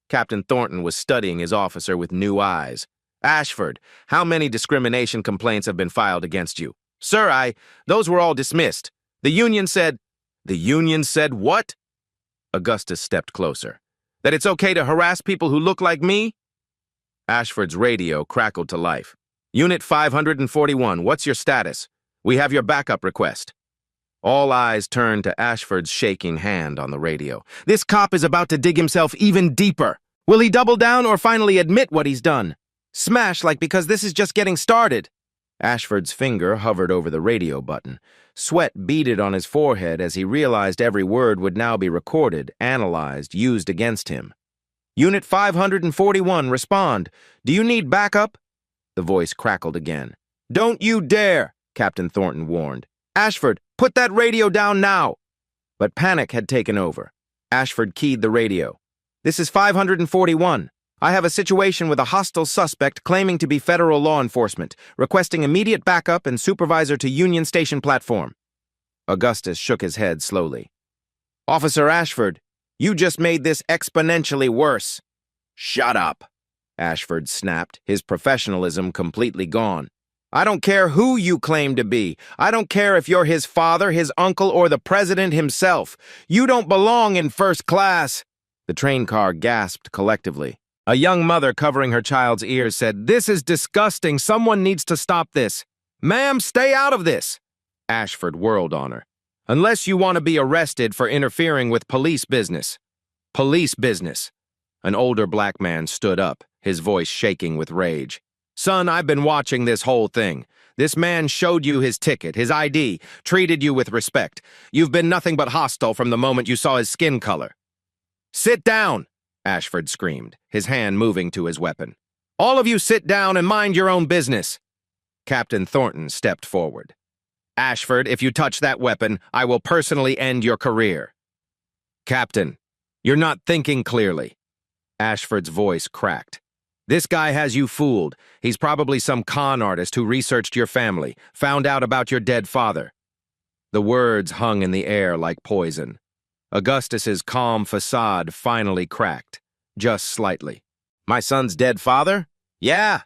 Captain Thornton was studying his officer with new eyes. Ashford, how many discrimination complaints have been filed against you? Sir, those were all dismissed. The union said what? Augustus stepped closer. That it's okay to harass people who look like me? Ashford's radio crackled to life. Unit 541, what's your status? We have your backup request. All eyes turned to Ashford's shaking hand on the radio. This cop is about to dig himself even deeper. Will he double down or finally admit what he's done? Smash like because this is just getting started. Ashford's finger hovered over the radio button. Sweat beaded on his forehead as he realized every word would now be recorded, analyzed, used against him. Unit 541, respond. Do you need backup? The voice crackled again. Don't you dare, Captain Thornton warned. Ashford, put that radio down now. But panic had taken over. Ashford keyed the radio. This is 541. I have a situation with a hostile suspect claiming to be federal law enforcement, requesting immediate backup and supervisor to Union Station platform. Augustus shook his head slowly. Officer Ashford, you just made this exponentially worse. Shut up, Ashford snapped, his professionalism completely gone. I don't care who you claim to be. I don't care if you're his father, his uncle, or the president himself. You don't belong in first class. The train car gasped collectively. A young mother covering her child's ears said, This is disgusting. Someone needs to stop this. Ma'am, stay out of this. Ashford whirled on her. Unless you want to be arrested for interfering with police business. Police business. An older black man stood up, his voice shaking with rage. Son, I've been watching this whole thing. This man showed you his ticket, his ID, treated you with respect. You've been nothing but hostile from the moment you saw his skin color. Sit down, Ashford screamed, his hand moving to his weapon. All of you sit down and mind your own business. Captain Thornton stepped forward. Ashford, if you touch that weapon, I will personally end your career. Captain, you're not thinking clearly. Ashford's voice cracked. This guy has you fooled. He's probably some con artist who researched your family, found out about your dead father. The words hung in the air like poison. Augustus's calm facade finally cracked, just slightly. My son's dead father? Yeah.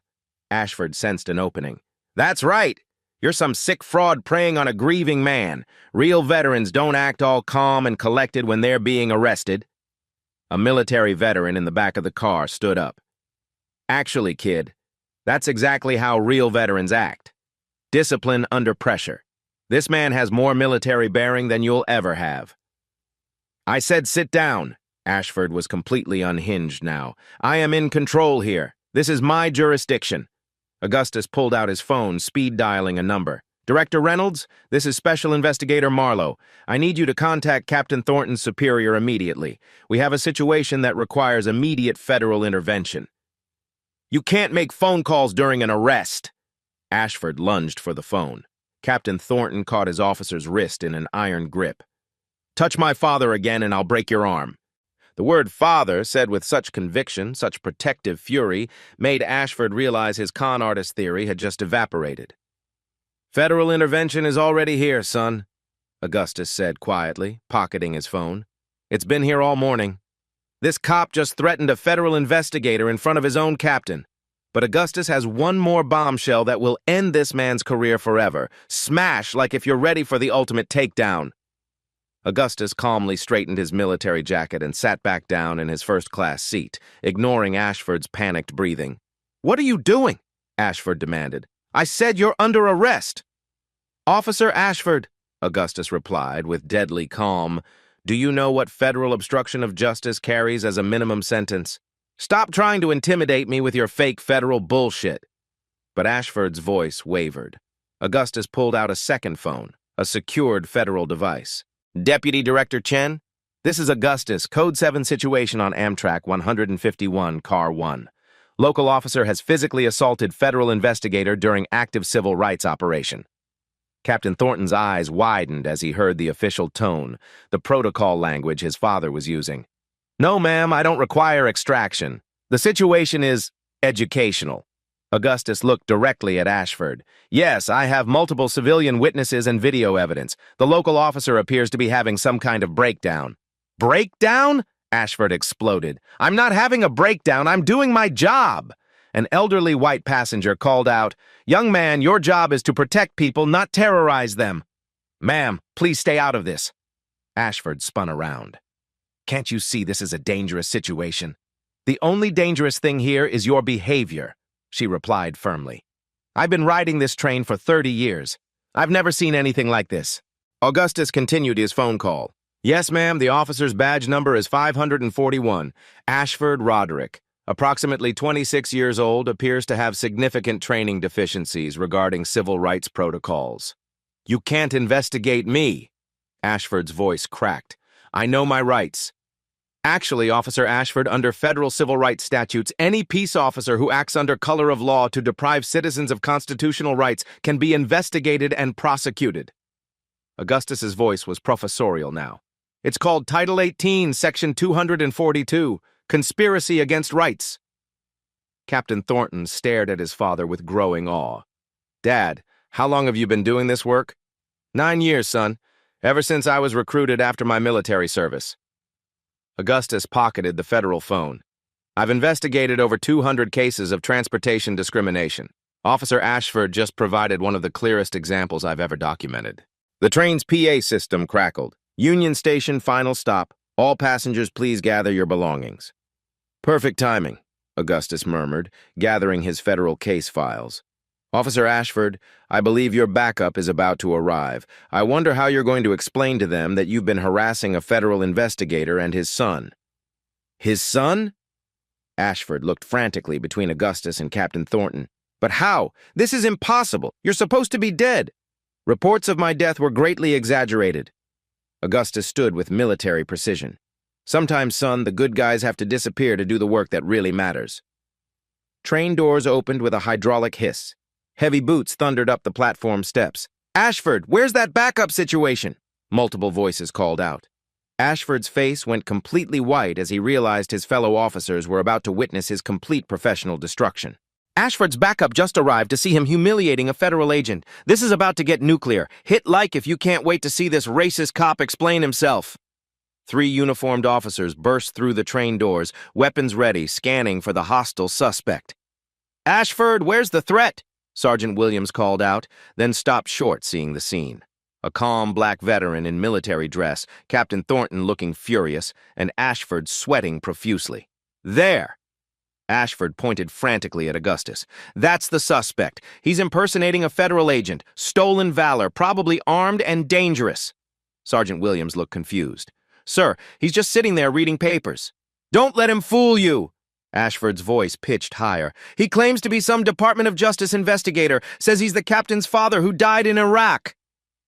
Ashford sensed an opening. That's right. You're some sick fraud preying on a grieving man. Real veterans don't act all calm and collected when they're being arrested. A military veteran in the back of the car stood up. Actually, kid, that's exactly how real veterans act. Discipline under pressure. This man has more military bearing than you'll ever have. I said sit down. Ashford was completely unhinged now. I am in control here. This is my jurisdiction. Augustus pulled out his phone, speed dialing a number. Director Reynolds, this is Special Investigator Marlowe. I need you to contact Captain Thornton's superior immediately. We have a situation that requires immediate federal intervention. You can't make phone calls during an arrest. Ashford lunged for the phone. Captain Thornton caught his officer's wrist in an iron grip. Touch my father again and I'll break your arm. The word father, said with such conviction, such protective fury, made Ashford realize his con artist theory had just evaporated. Federal intervention is already here, son, Augustus said quietly, pocketing his phone. It's been here all morning. This cop just threatened a federal investigator in front of his own captain. But Augustus has one more bombshell that will end this man's career forever. Smash like if you're ready for the ultimate takedown. Augustus calmly straightened his military jacket and sat back down in his first-class seat, ignoring Ashford's panicked breathing. What are you doing? Ashford demanded. I said you're under arrest. Officer Ashford, Augustus replied with deadly calm. Do you know what federal obstruction of justice carries as a minimum sentence? Stop trying to intimidate me with your fake federal bullshit. But Ashford's voice wavered. Augustus pulled out a second phone, a secured federal device. Deputy Director Chen, this is Augustus, Code 7 situation on Amtrak 151, Car 1. Local officer has physically assaulted federal investigator during active civil rights operation. Captain Thornton's eyes widened as he heard the official tone, the protocol language his father was using. No, ma'am, I don't require extraction. The situation is educational. Augustus looked directly at Ashford. Yes, I have multiple civilian witnesses and video evidence. The local officer appears to be having some kind of breakdown. Breakdown? Ashford exploded. I'm not having a breakdown. I'm doing my job. An elderly white passenger called out, Young man, your job is to protect people, not terrorize them. Ma'am, please stay out of this. Ashford spun around. Can't you see this is a dangerous situation? The only dangerous thing here is your behavior, she replied firmly. I've been riding this train for 30 years. I've never seen anything like this. Augustus continued his phone call. Yes, ma'am, the officer's badge number is 541. Ashford Roderick, approximately 26 years old, appears to have significant training deficiencies regarding civil rights protocols. You can't investigate me. Ashford's voice cracked. I know my rights. Actually, Officer Ashford, under federal civil rights statutes, any peace officer who acts under color of law to deprive citizens of constitutional rights can be investigated and prosecuted. Augustus's voice was professorial now. It's called Title 18, Section 242, Conspiracy Against Rights. Captain Thornton stared at his father with growing awe. Dad, how long have you been doing this work? 9 years, son. Ever since I was recruited after my military service. Augustus pocketed the federal phone. I've investigated over 200 cases of transportation discrimination. Officer Ashford just provided one of the clearest examples I've ever documented. The train's PA system crackled. Union Station, final stop. All passengers, please gather your belongings. Perfect timing, Augustus murmured, gathering his federal case files. Officer Ashford, I believe your backup is about to arrive. I wonder how you're going to explain to them that you've been harassing a federal investigator and his son. His son? Ashford looked frantically between Augustus and Captain Thornton. But how? This is impossible. You're supposed to be dead. Reports of my death were greatly exaggerated. Augustus stood with military precision. Sometimes, son, the good guys have to disappear to do the work that really matters. Train doors opened with a hydraulic hiss. Heavy boots thundered up the platform steps. Ashford, where's that backup situation? Multiple voices called out. Ashford's face went completely white as he realized his fellow officers were about to witness his complete professional destruction. Ashford's backup just arrived to see him humiliating a federal agent. This is about to get nuclear. Hit like if you can't wait to see this racist cop explain himself. 3 uniformed officers burst through the train doors, weapons ready, scanning for the hostile suspect. Ashford, where's the threat? Sergeant Williams called out, then stopped short seeing the scene. A calm black veteran in military dress, Captain Thornton looking furious, and Ashford sweating profusely. There! Ashford pointed frantically at Augustus. That's the suspect. He's impersonating a federal agent. Stolen valor, probably armed and dangerous. Sergeant Williams looked confused. Sir, he's just sitting there reading papers. Don't let him fool you! Ashford's voice pitched higher. He claims to be some Department of Justice investigator, says he's the captain's father who died in Iraq.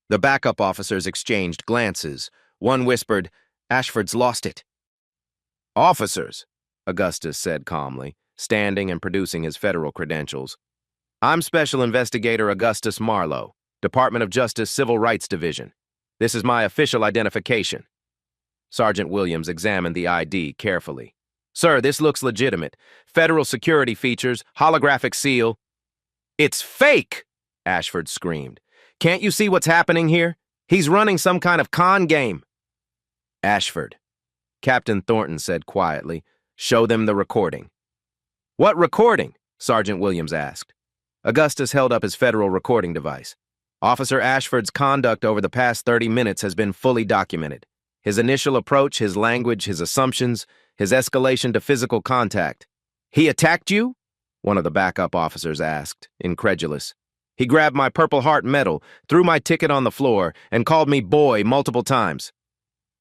The backup officers exchanged glances. One whispered, Ashford's lost it. Officers, Augustus said calmly, standing and producing his federal credentials. I'm Special Investigator Augustus Marlowe, Department of Justice Civil Rights Division. This is my official identification. Sergeant Williams examined the ID carefully. Sir, this looks legitimate. Federal security features, holographic seal. It's fake! Ashford screamed. Can't you see what's happening here? He's running some kind of con game. Ashford, Captain Thornton said quietly, show them the recording. What recording? Sergeant Williams asked. Augustus held up his federal recording device. Officer Ashford's conduct over the past 30 minutes has been fully documented. His initial approach, his language, his assumptions, his escalation to physical contact. He attacked you? One of the backup officers asked, incredulous. He grabbed my Purple Heart medal, threw my ticket on the floor, and called me boy multiple times.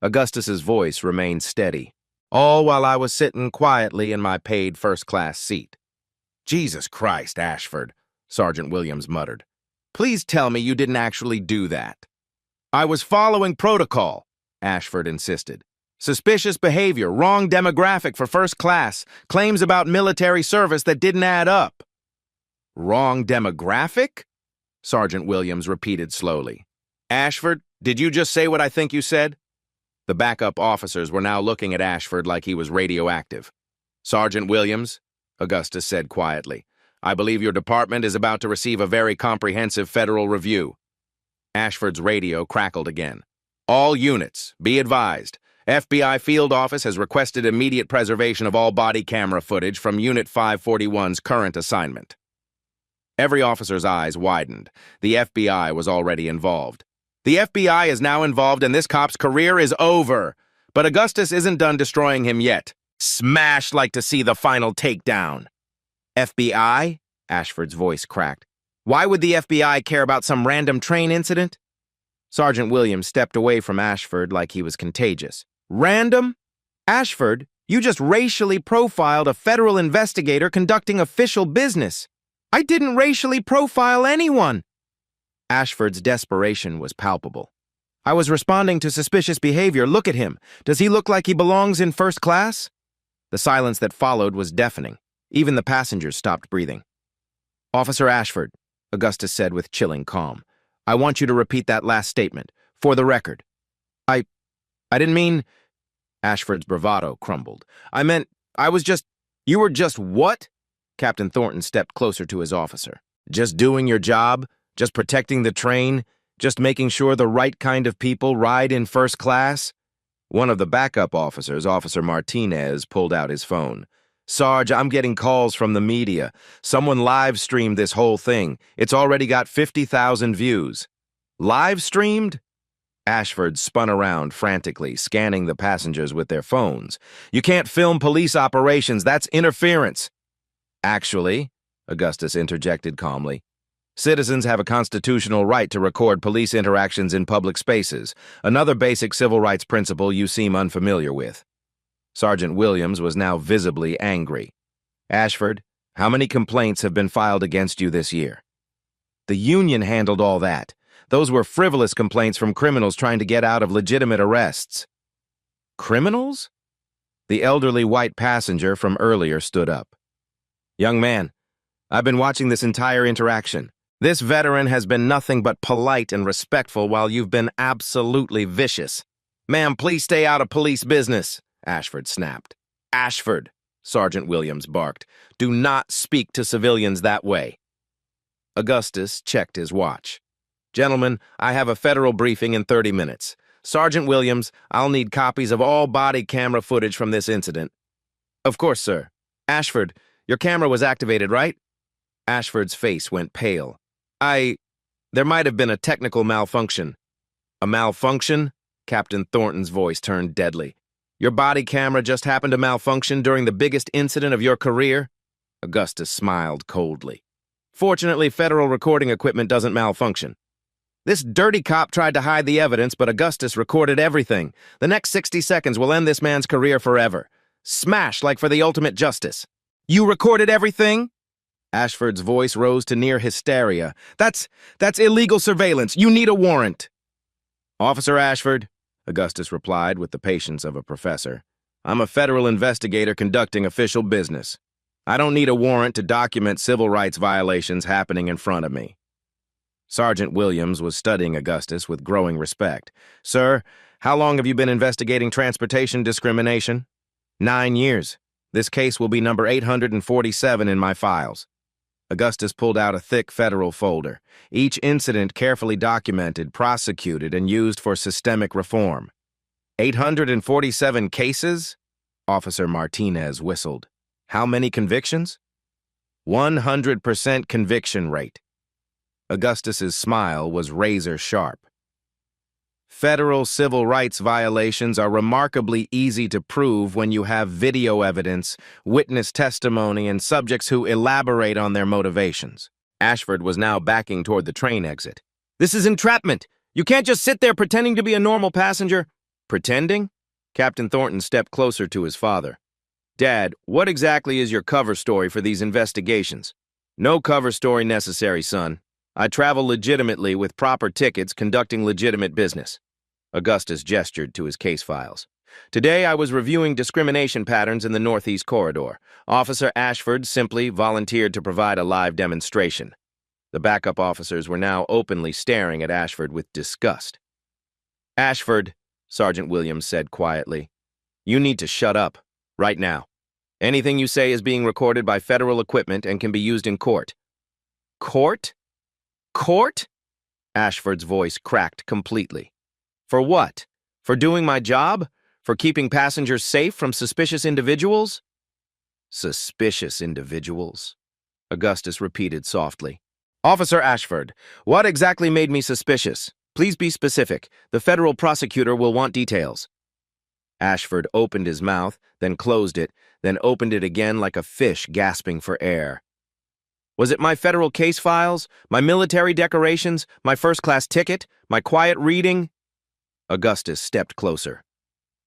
Augustus's voice remained steady, all while I was sitting quietly in my paid first-class seat. Jesus Christ, Ashford, Sergeant Williams muttered. Please tell me you didn't actually do that. I was following protocol, Ashford insisted. Suspicious behavior, wrong demographic for first class, claims about military service that didn't add up. Wrong demographic? Sergeant Williams repeated slowly. Ashford, did you just say what I think you said? The backup officers were now looking at Ashford like he was radioactive. Sergeant Williams, Augustus said quietly, I believe your department is about to receive a very comprehensive federal review. Ashford's radio crackled again. All units, be advised. FBI field office has requested immediate preservation of all body camera footage from Unit 541's current assignment. Every officer's eyes widened. The FBI was already involved. The FBI is now involved and this cop's career is over. But Augustus isn't done destroying him yet. Smash like to see the final takedown. FBI? Ashford's voice cracked. Why would the FBI care about some random train incident? Sergeant Williams stepped away from Ashford like he was contagious. Random? Ashford, you just racially profiled a federal investigator conducting official business. I didn't racially profile anyone. Ashford's desperation was palpable. I was responding to suspicious behavior. Look at him. Does he look like he belongs in first class? The silence that followed was deafening. Even the passengers stopped breathing. Officer Ashford, Augustus said with chilling calm, I want you to repeat that last statement, for the record. I didn't mean... Ashford's bravado crumbled. I meant, you were just what? Captain Thornton stepped closer to his officer. Just doing your job? Just protecting the train? Just making sure the right kind of people ride in first class? One of the backup officers, Officer Martinez, pulled out his phone. Sarge, I'm getting calls from the media. Someone live-streamed this whole thing. It's already got 50,000 views. Live-streamed? Ashford spun around frantically, scanning the passengers with their phones. You can't film police operations. That's interference. Actually, Augustus interjected calmly, citizens have a constitutional right to record police interactions in public spaces, another basic civil rights principle you seem unfamiliar with. Sergeant Williams was now visibly angry. Ashford, how many complaints have been filed against you this year? The union handled all that. Those were frivolous complaints from criminals trying to get out of legitimate arrests. Criminals? The elderly white passenger from earlier stood up. Young man, I've been watching this entire interaction. This veteran has been nothing but polite and respectful while you've been absolutely vicious. Ma'am, please stay out of police business, Ashford snapped. Ashford, Sergeant Williams barked, do not speak to civilians that way. Augustus checked his watch. Gentlemen, I have a federal briefing in 30 minutes. Sergeant Williams, I'll need copies of all body camera footage from this incident. Of course, sir. Ashford, your camera was activated, right? Ashford's face went pale. There might have been a technical malfunction. A malfunction? Captain Thornton's voice turned deadly. Your body camera just happened to malfunction during the biggest incident of your career? Augustus smiled coldly. Fortunately, federal recording equipment doesn't malfunction. This dirty cop tried to hide the evidence, but Augustus recorded everything. The next 60 seconds will end this man's career forever. Smash like for the ultimate justice. You recorded everything? Ashford's voice rose to near hysteria. That's illegal surveillance. You need a warrant. Officer Ashford, Augustus replied with the patience of a professor, I'm a federal investigator conducting official business. I don't need a warrant to document civil rights violations happening in front of me. Sergeant Williams was studying Augustus with growing respect. Sir, how long have you been investigating transportation discrimination? 9 years. This case will be number 847 in my files. Augustus pulled out a thick federal folder, each incident carefully documented, prosecuted, and used for systemic reform. 847 cases? Officer Martinez whistled. How many convictions? 100% conviction rate. Augustus's smile was razor sharp. Federal civil rights violations are remarkably easy to prove when you have video evidence, witness testimony, and subjects who elaborate on their motivations. Ashford was now backing toward the train exit. This is entrapment. You can't just sit there pretending to be a normal passenger. Pretending? Captain Thornton stepped closer to his father. Dad, what exactly is your cover story for these investigations? No cover story necessary, son. I travel legitimately with proper tickets conducting legitimate business. Augustus gestured to his case files. Today I was reviewing discrimination patterns in the Northeast Corridor. Officer Ashford simply volunteered to provide a live demonstration. The backup officers were now openly staring at Ashford with disgust. Ashford, Sergeant Williams said quietly, you need to shut up, right now. Anything you say is being recorded by federal equipment and can be used in court. Court? Court? Ashford's voice cracked completely. For what? For doing my job? For keeping passengers safe from suspicious individuals? Suspicious individuals? Augustus repeated softly. Officer Ashford, what exactly made me suspicious? Please be specific. The federal prosecutor will want details. Ashford opened his mouth, then closed it, then opened it again like a fish gasping for air. Was it my federal case files, my military decorations, my first-class ticket, my quiet reading? Augustus stepped closer.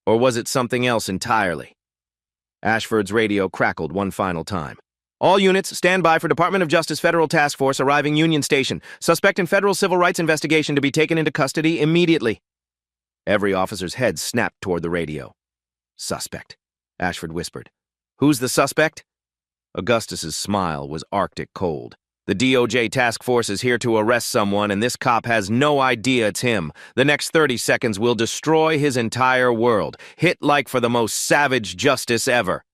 Or was it something else entirely? Ashford's radio crackled one final time. All units, stand by for Department of Justice Federal Task Force arriving Union Station. Suspect in federal civil rights investigation to be taken into custody immediately. Every officer's head snapped toward the radio. Suspect, Ashford whispered. Who's the suspect? Augustus's smile was arctic cold. The DOJ task force is here to arrest someone, and this cop has no idea it's him. The next 30 seconds will destroy his entire world. Hit like for the most savage justice ever.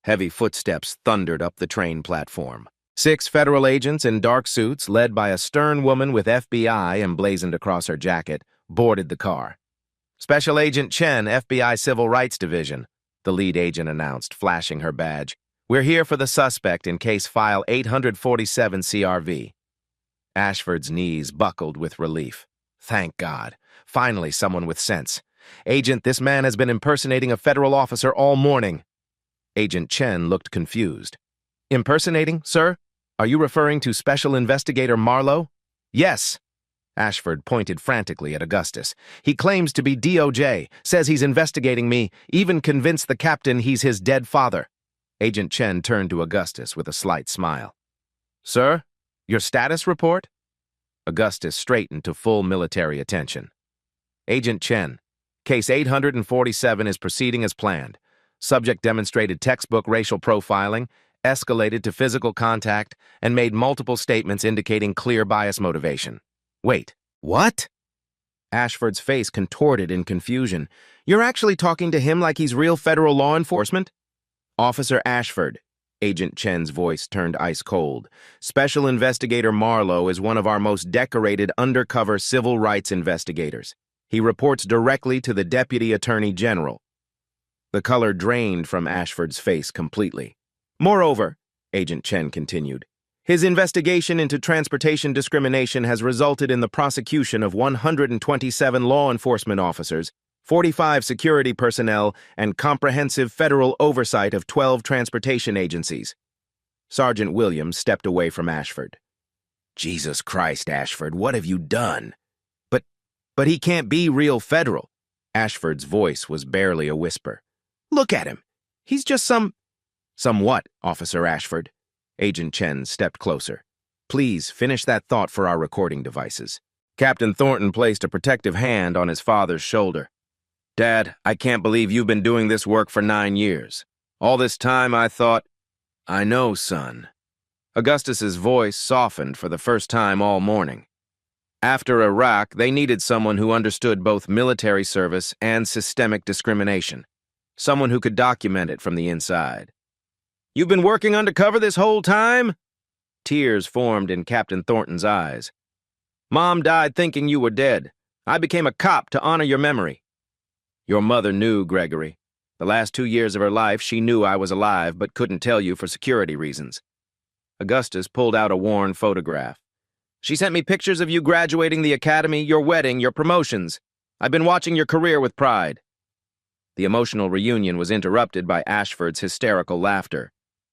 Heavy footsteps thundered up the train platform. 6 federal agents in dark suits, led by a stern woman with FBI emblazoned across her jacket, boarded the car. Special Agent Chen, FBI Civil Rights Division, the lead agent announced, flashing her badge. We're here for the suspect in case file 847 CRV. Ashford's knees buckled with relief. Thank God. Finally, someone with sense. Agent, this man has been impersonating a federal officer all morning. Agent Chen looked confused. Impersonating, sir? Are you referring to Special Investigator Marlowe? Yes. Ashford pointed frantically at Augustus. He claims to be DOJ, says he's investigating me, even convinced the captain he's his dead father. Agent Chen turned to Augustus with a slight smile. Sir, your status report? Augustus straightened to full military attention. Agent Chen, case 847 is proceeding as planned. Subject demonstrated textbook racial profiling, escalated to physical contact, and made multiple statements indicating clear bias motivation. Wait, what? Ashford's face contorted in confusion. You're actually talking to him like he's real federal law enforcement? Officer Ashford, Agent Chen's voice turned ice cold. Special Investigator Marlowe is one of our most decorated undercover civil rights investigators. He reports directly to the Deputy Attorney General. The color drained from Ashford's face completely. Moreover, Agent Chen continued, his investigation into transportation discrimination has resulted in the prosecution of 127 law enforcement officers, 45 security personnel, and comprehensive federal oversight of 12 transportation agencies. Sergeant Williams stepped away from Ashford. Jesus Christ, Ashford, what have you done? But he can't be real federal. Ashford's voice was barely a whisper. Look at him. He's just some what, Officer Ashford? Agent Chen stepped closer. Please, finish that thought for our recording devices. Captain Thornton placed a protective hand on his father's shoulder. Dad, I can't believe you've been doing this work for 9 years. All this time I thought, I know, son. Augustus's voice softened for the first time all morning. After Iraq, they needed someone who understood both military service and systemic discrimination. Someone who could document it from the inside. You've been working undercover this whole time? Tears formed in Captain Thornton's eyes. Mom died thinking you were dead. I became a cop to honor your memory. Your mother knew, Gregory. The last 2 years of her life, she knew I was alive, but couldn't tell you for security reasons. Augustus pulled out a worn photograph. She sent me pictures of you graduating the academy, your wedding, your promotions. I've been watching your career with pride. The emotional reunion was interrupted by Ashford's hysterical laughter.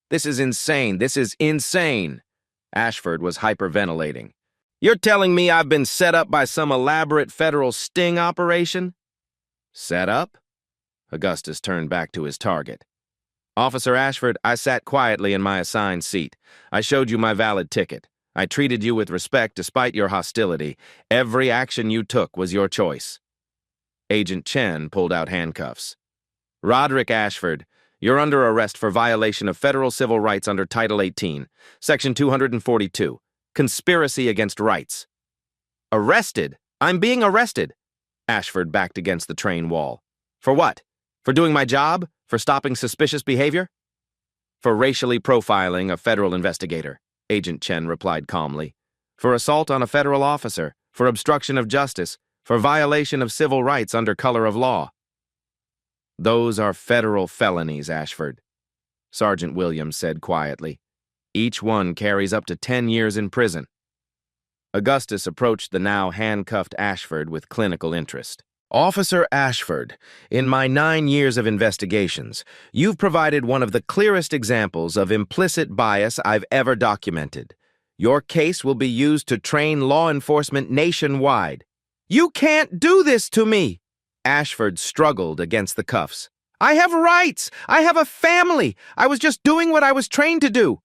This is insane. This is insane. Ashford was hyperventilating. You're telling me I've been set up by some elaborate federal sting operation? Set up? Augustus turned back to his target. Officer Ashford, I sat quietly in my assigned seat. I showed you my valid ticket. I treated you with respect despite your hostility. Every action you took was your choice. Agent Chen pulled out handcuffs. Roderick Ashford, you're under arrest for violation of federal civil rights under Title 18, Section 242, conspiracy against rights. Arrested? I'm being arrested. Ashford backed against the train wall. For what? For doing my job? For stopping suspicious behavior? For racially profiling a federal investigator, Agent Chen replied calmly. For assault on a federal officer, for obstruction of justice, for violation of civil rights under color of law. Those are federal felonies, Ashford, Sergeant Williams said quietly. Each one carries up to 10 years in prison. Augustus approached the now handcuffed Ashford with clinical interest. Officer Ashford, in my 9 years of investigations, you've provided one of the clearest examples of implicit bias I've ever documented. Your case will be used to train law enforcement nationwide. You can't do this to me! Ashford struggled against the cuffs. I have rights! I have a family! I was just doing what I was trained to do!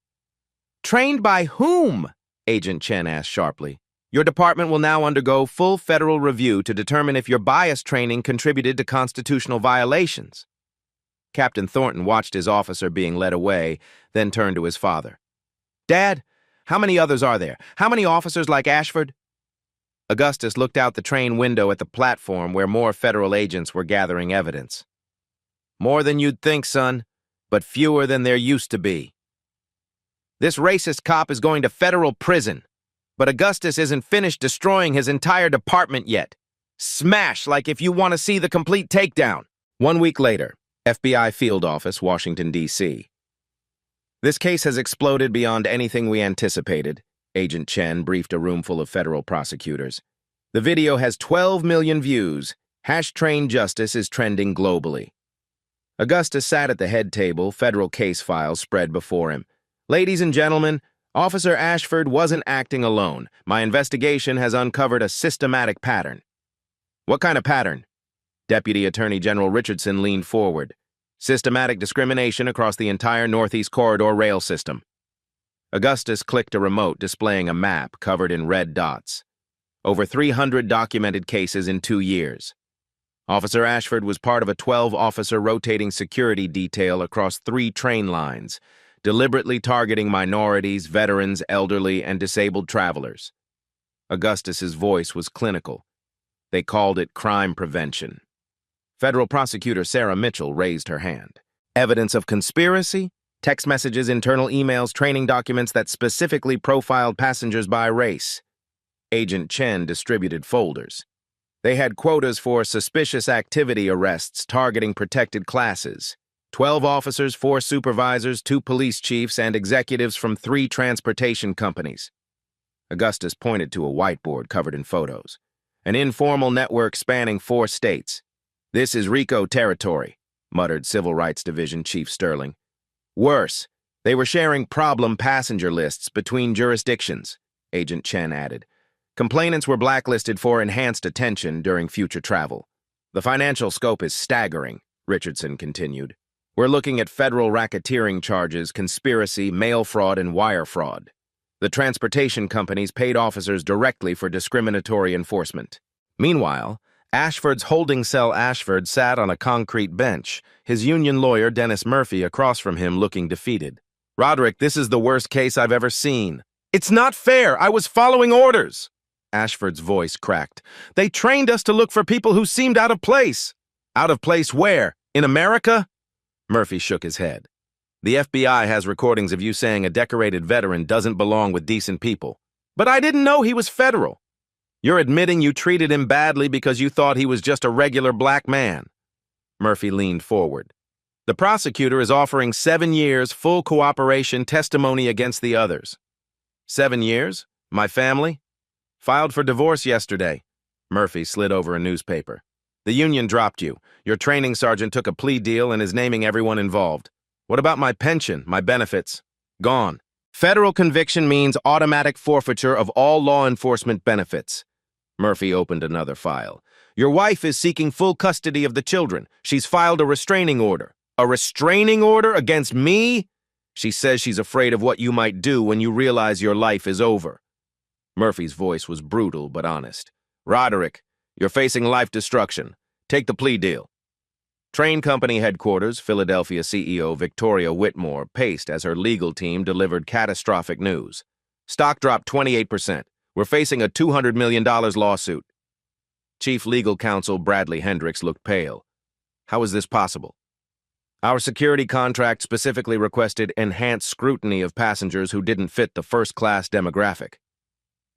Trained by whom? Agent Chen asked sharply. Your department will now undergo full federal review to determine if your bias training contributed to constitutional violations. Captain Thornton watched his officer being led away, then turned to his father. Dad, how many others are there? How many officers like Ashford? Augustus looked out the train window at the platform where more federal agents were gathering evidence. More than you'd think, son, but fewer than there used to be. This racist cop is going to federal prison. But Augustus isn't finished destroying his entire department yet. Smash like if you want to see the complete takedown. 1 week later, FBI Field Office, Washington, D.C. This case has exploded beyond anything we anticipated, Agent Chen briefed a roomful of federal prosecutors. The video has 12 million views. #Train Justice is trending globally. Augustus sat at the head table, federal case files spread before him. Ladies and gentlemen, Officer Ashford wasn't acting alone. My investigation has uncovered a systematic pattern. What kind of pattern? Deputy Attorney General Richardson leaned forward. Systematic discrimination across the entire Northeast Corridor rail system. Augustus clicked a remote displaying a map covered in red dots. Over 300 documented cases in 2 years. Officer Ashford was part of a 12-officer rotating security detail across 3 train lines, deliberately targeting minorities, veterans, elderly, and disabled travelers. Augustus's voice was clinical. They called it crime prevention. Federal prosecutor Sarah Mitchell raised her hand. Evidence of conspiracy? Text messages, internal emails, training documents that specifically profiled passengers by race. Agent Chen distributed folders. They had quotas for suspicious activity arrests targeting protected classes. 12 officers, 4 supervisors, 2 police chiefs, and executives from 3 transportation companies. Augustus pointed to a whiteboard covered in photos. An informal network spanning 4 states. This is RICO territory, muttered Civil Rights Division Chief Sterling. Worse, they were sharing problem passenger lists between jurisdictions, Agent Chen added. Complainants were blacklisted for enhanced attention during future travel. The financial scope is staggering, Richardson continued. We're looking at federal racketeering charges, conspiracy, mail fraud, and wire fraud. The transportation companies paid officers directly for discriminatory enforcement. Meanwhile, Ashford's holding cell Ashford sat on a concrete bench, his union lawyer Dennis Murphy across from him looking defeated. Roderick, this is the worst case I've ever seen. It's not fair! I was following orders! Ashford's voice cracked. They trained us to look for people who seemed out of place. Out of place where? In America? Murphy shook his head. The FBI has recordings of you saying a decorated veteran doesn't belong with decent people. But I didn't know he was federal. You're admitting you treated him badly because you thought he was just a regular black man. Murphy leaned forward. The prosecutor is offering 7 years full cooperation testimony against the others. 7 years? My family? Filed for divorce yesterday. Murphy slid over a newspaper. The union dropped you. Your training sergeant took a plea deal and is naming everyone involved. What about my pension, my benefits? Gone. Federal conviction means automatic forfeiture of all law enforcement benefits. Murphy opened another file. Your wife is seeking full custody of the children. She's filed a restraining order. A restraining order against me? She says she's afraid of what you might do when you realize your life is over. Murphy's voice was brutal but honest. "Roderick, you're facing life destruction. Take the plea deal." Train company headquarters, Philadelphia CEO Victoria Whitmore paced as her legal team delivered catastrophic news. "Stock dropped 28%. We're facing a $200 million lawsuit." Chief Legal Counsel Bradley Hendricks looked pale. "How is this possible?" "Our security contract specifically requested enhanced scrutiny of passengers who didn't fit the first-class demographic."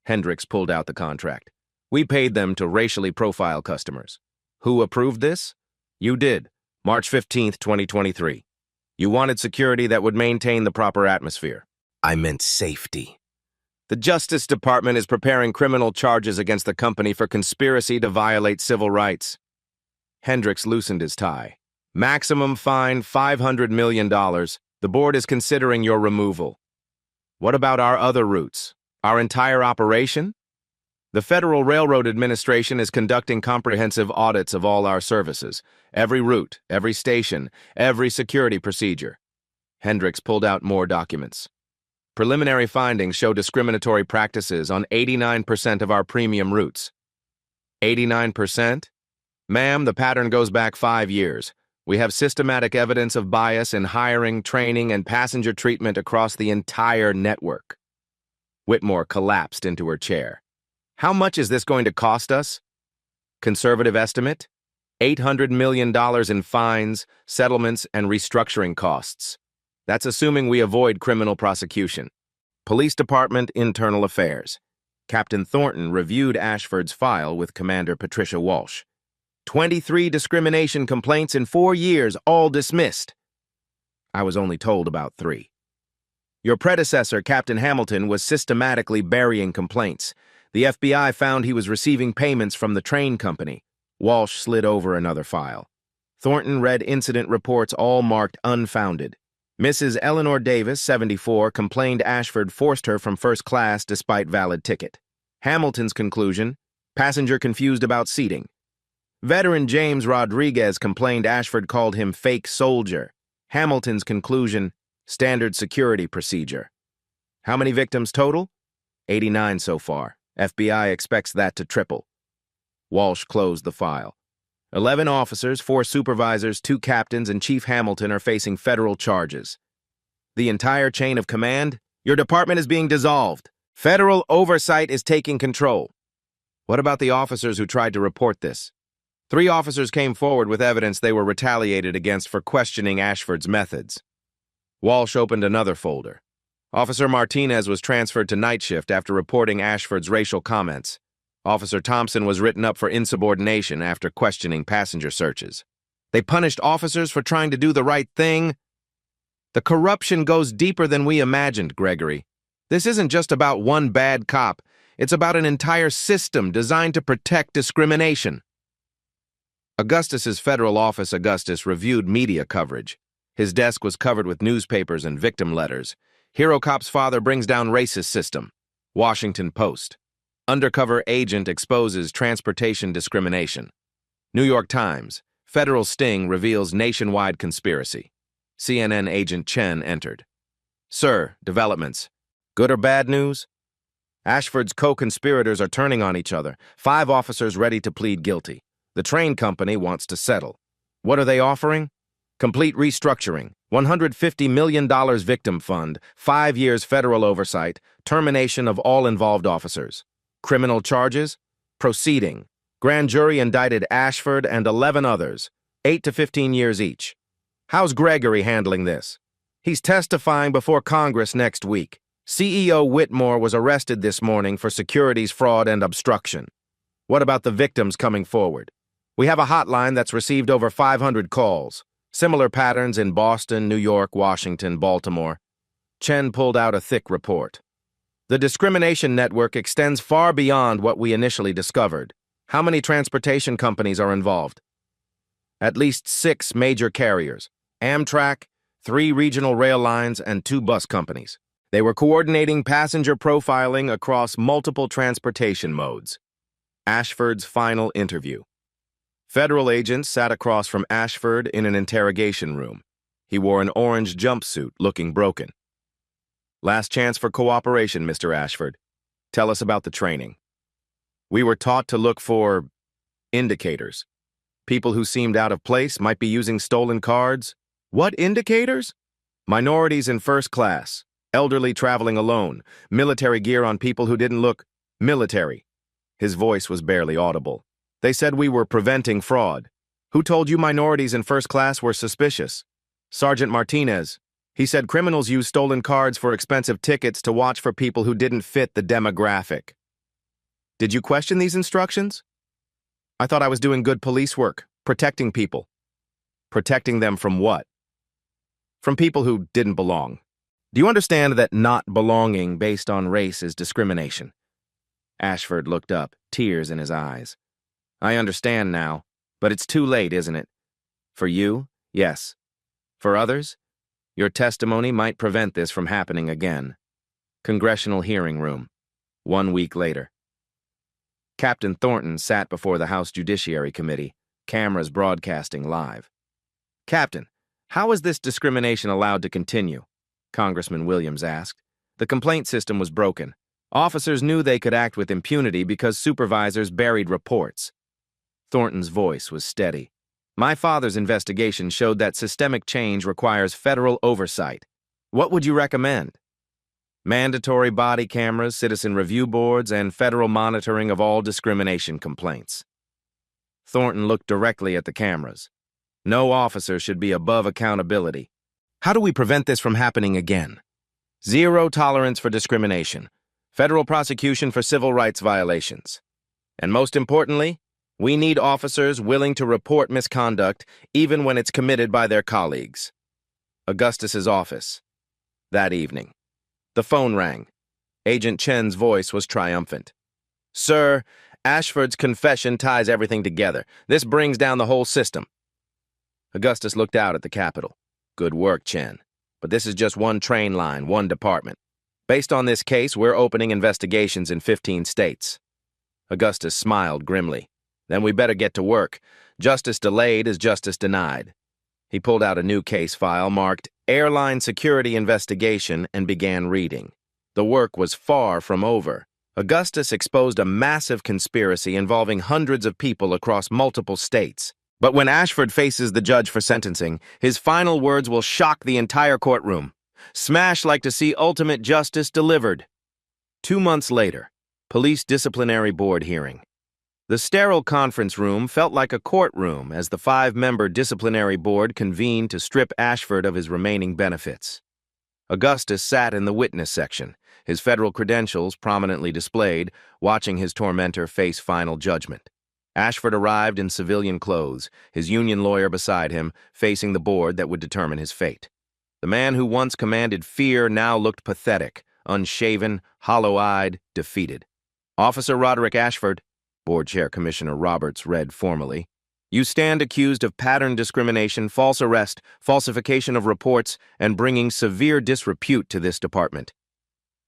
Hendricks pulled out the contract. "We paid them to racially profile customers." "Who approved this?" "You did, March 15th, 2023. You wanted security that would maintain the proper atmosphere." "I meant safety." "The Justice Department is preparing criminal charges against the company for conspiracy to violate civil rights." Hendricks loosened his tie. "Maximum fine $500 million. The board is considering your removal." "What about our other routes? Our entire operation?" "The Federal Railroad Administration is conducting comprehensive audits of all our services. Every route, every station, every security procedure." Hendricks pulled out more documents. "Preliminary findings show discriminatory practices on 89% of our premium routes." 89%? "Ma'am, the pattern goes back 5 years. We have systematic evidence of bias in hiring, training, and passenger treatment across the entire network." Whitmore collapsed into her chair. "How much is this going to cost us?" "Conservative estimate? $800 million in fines, settlements, and restructuring costs. That's assuming we avoid criminal prosecution." Police Department Internal Affairs. Captain Thornton reviewed Ashford's file with Commander Patricia Walsh. 23 discrimination complaints in 4 years, all dismissed." "I was only told about 3. "Your predecessor, Captain Hamilton, was systematically burying complaints. The FBI found he was receiving payments from the train company." Walsh slid over another file. Thornton read incident reports all marked unfounded. "Mrs. Eleanor Davis, 74, complained Ashford forced her from first class despite valid ticket." Hamilton's conclusion: passenger confused about seating. Veteran James Rodriguez complained Ashford called him fake soldier. Hamilton's conclusion: standard security procedure. How many victims total? 89 so far. FBI expects that to triple. Walsh closed the file. 11 officers, 4 supervisors, 2 captains, and Chief Hamilton are facing federal charges. The entire chain of command? Your department is being dissolved. Federal oversight is taking control. What about the officers who tried to report this? 3 officers came forward with evidence they were retaliated against for questioning Ashford's methods. Walsh opened another folder. Officer Martinez was transferred to night shift after reporting Ashford's racial comments. Officer Thompson was written up for insubordination after questioning passenger searches. They punished officers for trying to do the right thing? The corruption goes deeper than we imagined, Gregory. This isn't just about one bad cop. It's about an entire system designed to protect discrimination. Augustus's federal office, Augustus, reviewed media coverage. His desk was covered with newspapers and victim letters. Hero cop's father brings down racist system. Washington Post. Undercover agent exposes transportation discrimination. New York Times. Federal sting reveals nationwide conspiracy. CNN agent Chen entered. "Sir, developments. Good or bad news?" Ashford's co-conspirators are turning on each other. 5 officers ready to plead guilty. The train company wants to settle. What are they offering? Complete restructuring, $150 million victim fund, 5 years federal oversight, termination of all involved officers. Criminal charges? Proceeding. Grand jury indicted Ashford and 11 others, 8 to 15 years each. How's Gregory handling this? He's testifying before Congress next week. CEO Whitmore was arrested this morning for securities fraud and obstruction. What about the victims coming forward? We have a hotline that's received over 500 calls. Similar patterns in Boston, New York, Washington, Baltimore. Chen pulled out a thick report. The discrimination network extends far beyond what we initially discovered. How many transportation companies are involved? At least 6 major carriers. Amtrak, 3 regional rail lines, and 2 bus companies. They were coordinating passenger profiling across multiple transportation modes. Ashford's final interview. Federal agents sat across from Ashford in an interrogation room. He wore an orange jumpsuit, looking broken. "Last chance for cooperation, Mr. Ashford." Tell us about the training. We were taught to look for indicators. People who seemed out of place might be using stolen cards. What indicators? Minorities in first class, elderly traveling alone, military gear on people who didn't look military. His voice was barely audible. They said we were preventing fraud. Who told you minorities in first class were suspicious? Sergeant Martinez. He said criminals use stolen cards for expensive tickets to watch for people who didn't fit the demographic. Did you question these instructions? I thought I was doing good police work, protecting people. Protecting them from what? From people who didn't belong. Do you understand that not belonging based on race is discrimination? Ashford looked up, tears in his eyes. I understand now, but it's too late, isn't it? For you, yes. For others, your testimony might prevent this from happening again. Congressional hearing room. 1 week later. Captain Thornton sat before the House Judiciary Committee, cameras broadcasting live. Captain, how is this discrimination allowed to continue? Congressman Williams asked. The complaint system was broken. Officers knew they could act with impunity because supervisors buried reports. Thornton's voice was steady. My father's investigation showed that systemic change requires federal oversight. What would you recommend? Mandatory body cameras, citizen review boards, and federal monitoring of all discrimination complaints. Thornton looked directly at the cameras. No officer should be above accountability. How do we prevent this from happening again? Zero tolerance for discrimination. Federal prosecution for civil rights violations. And most importantly, we need officers willing to report misconduct even when it's committed by their colleagues. Augustus's office. That evening. The phone rang. Agent Chen's voice was triumphant. Sir, Ashford's confession ties everything together. This brings down the whole system. Augustus looked out at the Capitol. Good work, Chen. But this is just one train line, one department. Based on this case, we're opening investigations in 15 states. Augustus smiled grimly. Then we better get to work. Justice delayed is justice denied. He pulled out a new case file marked Airline Security Investigation and began reading. The work was far from over. Augustus exposed a massive conspiracy involving hundreds of people across multiple states. But when Ashford faces the judge for sentencing, his final words will shock the entire courtroom. Smash like to see ultimate justice delivered. 2 months later, Police Disciplinary Board hearing. The sterile conference room felt like a courtroom as the 5-member disciplinary board convened to strip Ashford of his remaining benefits. Augustus sat in the witness section, his federal credentials prominently displayed, watching his tormentor face final judgment. Ashford arrived in civilian clothes, his union lawyer beside him, facing the board that would determine his fate. The man who once commanded fear now looked pathetic, unshaven, hollow-eyed, defeated. Officer Roderick Ashford, Board Chair Commissioner Roberts read formally, you stand accused of pattern discrimination, false arrest, falsification of reports, and bringing severe disrepute to this department.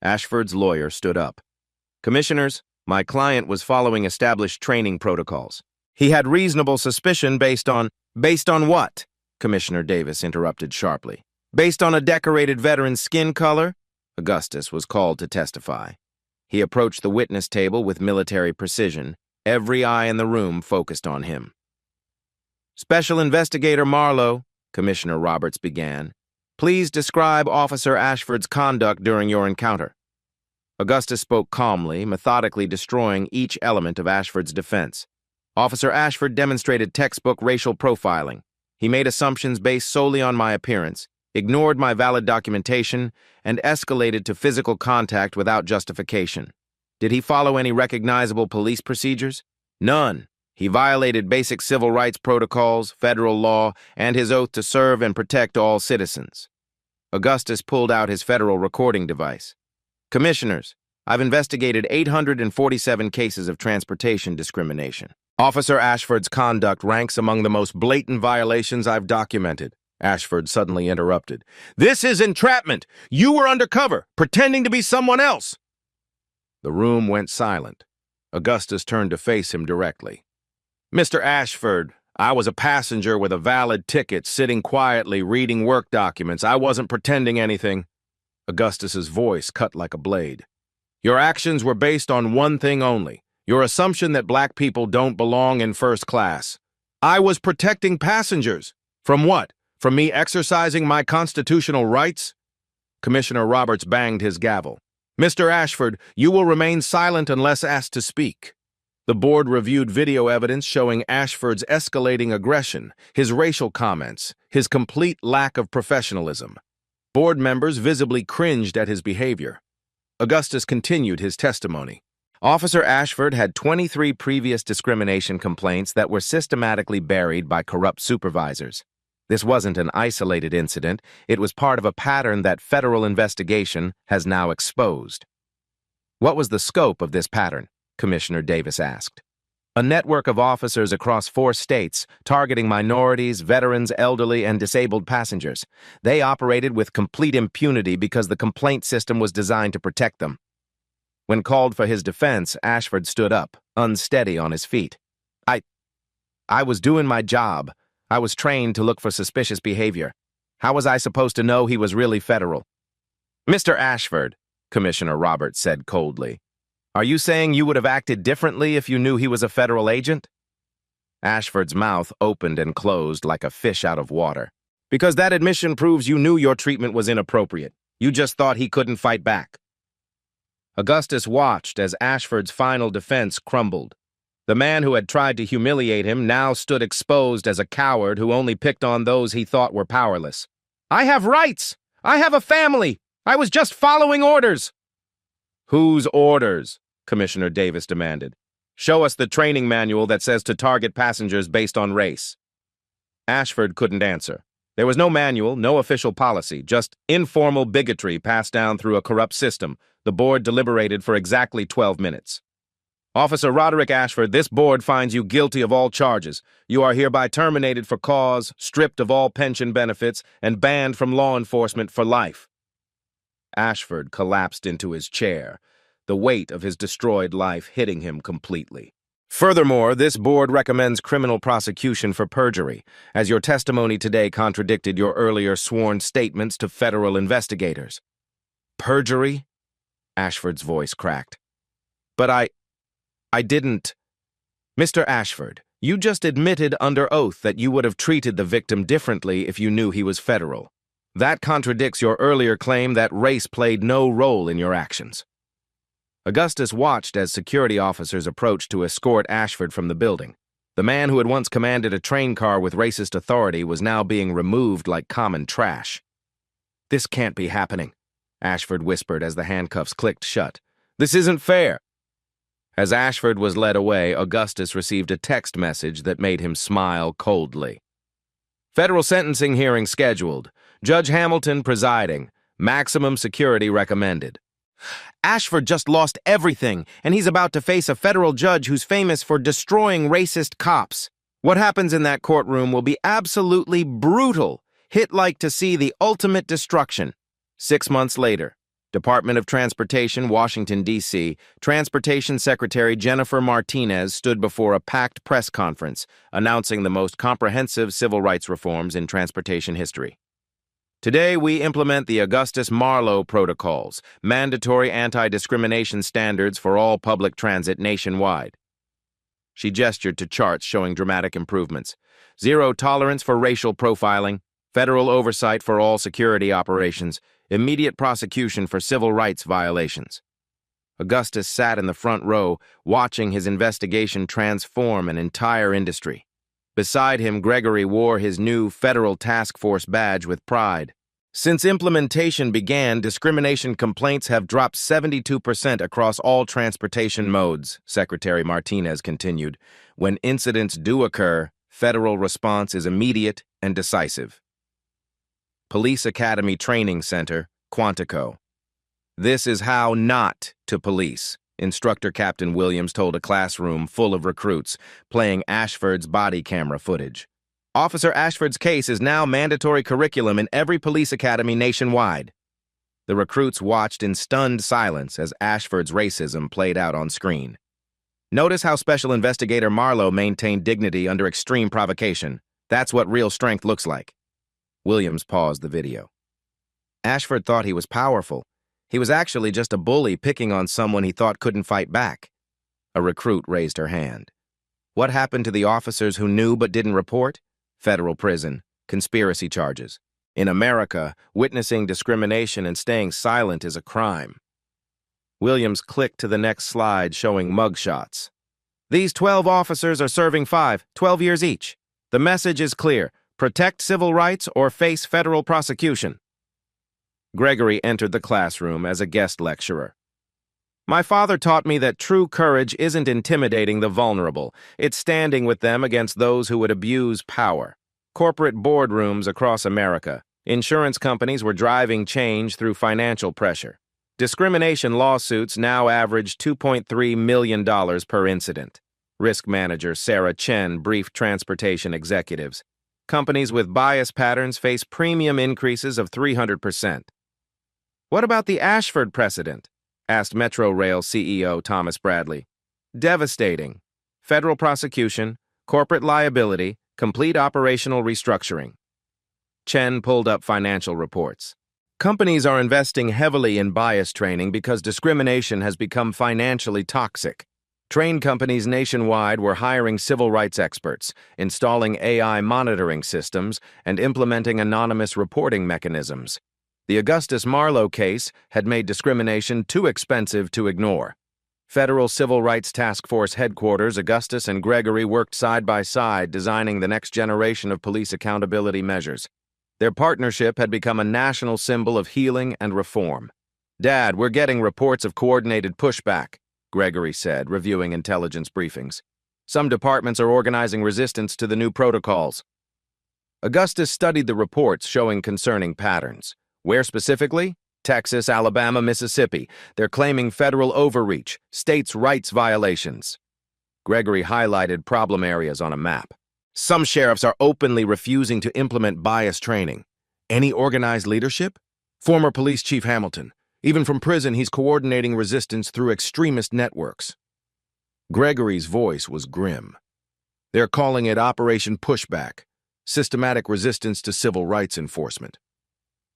Ashford's lawyer stood up. Commissioners, my client was following established training protocols. He had reasonable suspicion based on what? Commissioner Davis interrupted sharply. Based on a decorated veteran's skin color? Augustus was called to testify. He approached the witness table with military precision, every eye in the room focused on him. Special Investigator Marlowe, Commissioner Roberts began, please describe Officer Ashford's conduct during your encounter. Augustus spoke calmly, methodically destroying each element of Ashford's defense. Officer Ashford demonstrated textbook racial profiling. He made assumptions based solely on my appearance, ignored my valid documentation, and escalated to physical contact without justification. Did he follow any recognizable police procedures? None. He violated basic civil rights protocols, federal law, and his oath to serve and protect all citizens. Augustus pulled out his federal recording device. Commissioners, I've investigated 847 cases of transportation discrimination. Officer Ashford's conduct ranks among the most blatant violations I've documented. Ashford suddenly interrupted. This is entrapment! You were undercover, pretending to be someone else! The room went silent. Augustus turned to face him directly. Mr. Ashford, I was a passenger with a valid ticket, sitting quietly, reading work documents. I wasn't pretending anything. Augustus's voice cut like a blade. Your actions were based on one thing only, your assumption that black people don't belong in first class. I was protecting passengers. From what? From me exercising my constitutional rights? Commissioner Roberts banged his gavel. Mr. Ashford, you will remain silent unless asked to speak. The board reviewed video evidence showing Ashford's escalating aggression, his racial comments, his complete lack of professionalism. Board members visibly cringed at his behavior. Augustus continued his testimony. Officer Ashford had 23 previous discrimination complaints that were systematically buried by corrupt supervisors. This wasn't an isolated incident, it was part of a pattern that federal investigation has now exposed. What was the scope of this pattern? Commissioner Davis asked. A network of officers across 4 states, targeting minorities, veterans, elderly, and disabled passengers. They operated with complete impunity because the complaint system was designed to protect them. When called for his defense, Ashford stood up, unsteady on his feet. I was doing my job. I was trained to look for suspicious behavior. How was I supposed to know he was really federal? Mr. Ashford, Commissioner Roberts said coldly, are you saying you would have acted differently if you knew he was a federal agent? Ashford's mouth opened and closed like a fish out of water. Because that admission proves you knew your treatment was inappropriate. You just thought he couldn't fight back. Augustus watched as Ashford's final defense crumbled. The man who had tried to humiliate him now stood exposed as a coward who only picked on those he thought were powerless. I have rights! I have a family! I was just following orders! Whose orders? Commissioner Davis demanded. Show us the training manual that says to target passengers based on race. Ashford couldn't answer. There was no manual, no official policy, just informal bigotry passed down through a corrupt system. The board deliberated for exactly 12 minutes. Officer Roderick Ashford, this board finds you guilty of all charges. You are hereby terminated for cause, stripped of all pension benefits, and banned from law enforcement for life. Ashford collapsed into his chair, the weight of his destroyed life hitting him completely. Furthermore, this board recommends criminal prosecution for perjury, as your testimony today contradicted your earlier sworn statements to federal investigators. Perjury? Ashford's voice cracked. But I didn't. Mr. Ashford, you just admitted under oath that you would have treated the victim differently if you knew he was federal. That contradicts your earlier claim that race played no role in your actions. Augustus watched as security officers approached to escort Ashford from the building. The man who had once commanded a train car with racist authority was now being removed like common trash. This can't be happening, Ashford whispered as the handcuffs clicked shut. This isn't fair. As Ashford was led away, Augustus received a text message that made him smile coldly. Federal sentencing hearing scheduled. Judge Hamilton presiding. Maximum security recommended. Ashford just lost everything, and he's about to face a federal judge who's famous for destroying racist cops. What happens in that courtroom will be absolutely brutal. Hit like to see the ultimate destruction. 6 months later, Department of Transportation, Washington, D.C., Transportation Secretary Jennifer Martinez stood before a packed press conference announcing the most comprehensive civil rights reforms in transportation history. Today, we implement the Augustus Marlowe Protocols, mandatory anti-discrimination standards for all public transit nationwide. She gestured to charts showing dramatic improvements. Zero tolerance for racial profiling, federal oversight for all security operations, immediate prosecution for civil rights violations. Augustus sat in the front row, watching his investigation transform an entire industry. Beside him, Gregory wore his new Federal Task Force badge with pride. Since implementation began, discrimination complaints have dropped 72% across all transportation modes, Secretary Martinez continued. When incidents do occur, federal response is immediate and decisive. Police Academy Training Center, Quantico. This is how not to police, Instructor Captain Williams told a classroom full of recruits, playing Ashford's body camera footage. Officer Ashford's case is now mandatory curriculum in every police academy nationwide. The recruits watched in stunned silence as Ashford's racism played out on screen. Notice how Special Investigator Marlowe maintained dignity under extreme provocation. That's what real strength looks like. Williams paused the video. Ashford thought he was powerful. He was actually just a bully picking on someone he thought couldn't fight back. A recruit raised her hand. What happened to the officers who knew but didn't report? Federal prison, conspiracy charges. In America, witnessing discrimination and staying silent is a crime. Williams clicked to the next slide showing mugshots. These 12 officers are serving 12 years each. The message is clear: protect civil rights or face federal prosecution. Gregory entered the classroom as a guest lecturer. My father taught me that true courage isn't intimidating the vulnerable, it's standing with them against those who would abuse power. Corporate boardrooms across America, insurance companies were driving change through financial pressure. Discrimination lawsuits now average $2.3 million per incident. Risk manager Sarah Chen briefed transportation executives. Companies with bias patterns face premium increases of 300%. What about the Ashford precedent? Asked Metrorail CEO Thomas Bradley. Devastating. Federal prosecution, corporate liability, complete operational restructuring. Chen pulled up financial reports. Companies are investing heavily in bias training because discrimination has become financially toxic. Train companies nationwide were hiring civil rights experts, installing AI monitoring systems, and implementing anonymous reporting mechanisms. The Augustus Marlowe case had made discrimination too expensive to ignore. Federal Civil Rights Task Force headquarters, Augustus and Gregory worked side by side designing the next generation of police accountability measures. Their partnership had become a national symbol of healing and reform. Dad, we're getting reports of coordinated pushback, Gregory said, reviewing intelligence briefings. Some departments are organizing resistance to the new protocols. Augustus studied the reports showing concerning patterns. Where specifically? Texas, Alabama, Mississippi. They're claiming federal overreach, states' rights violations. Gregory highlighted problem areas on a map. Some sheriffs are openly refusing to implement bias training. Any organized leadership? Former Police Chief Hamilton. Even from prison, he's coordinating resistance through extremist networks. Gregory's voice was grim. They're calling it Operation Pushback, systematic resistance to civil rights enforcement.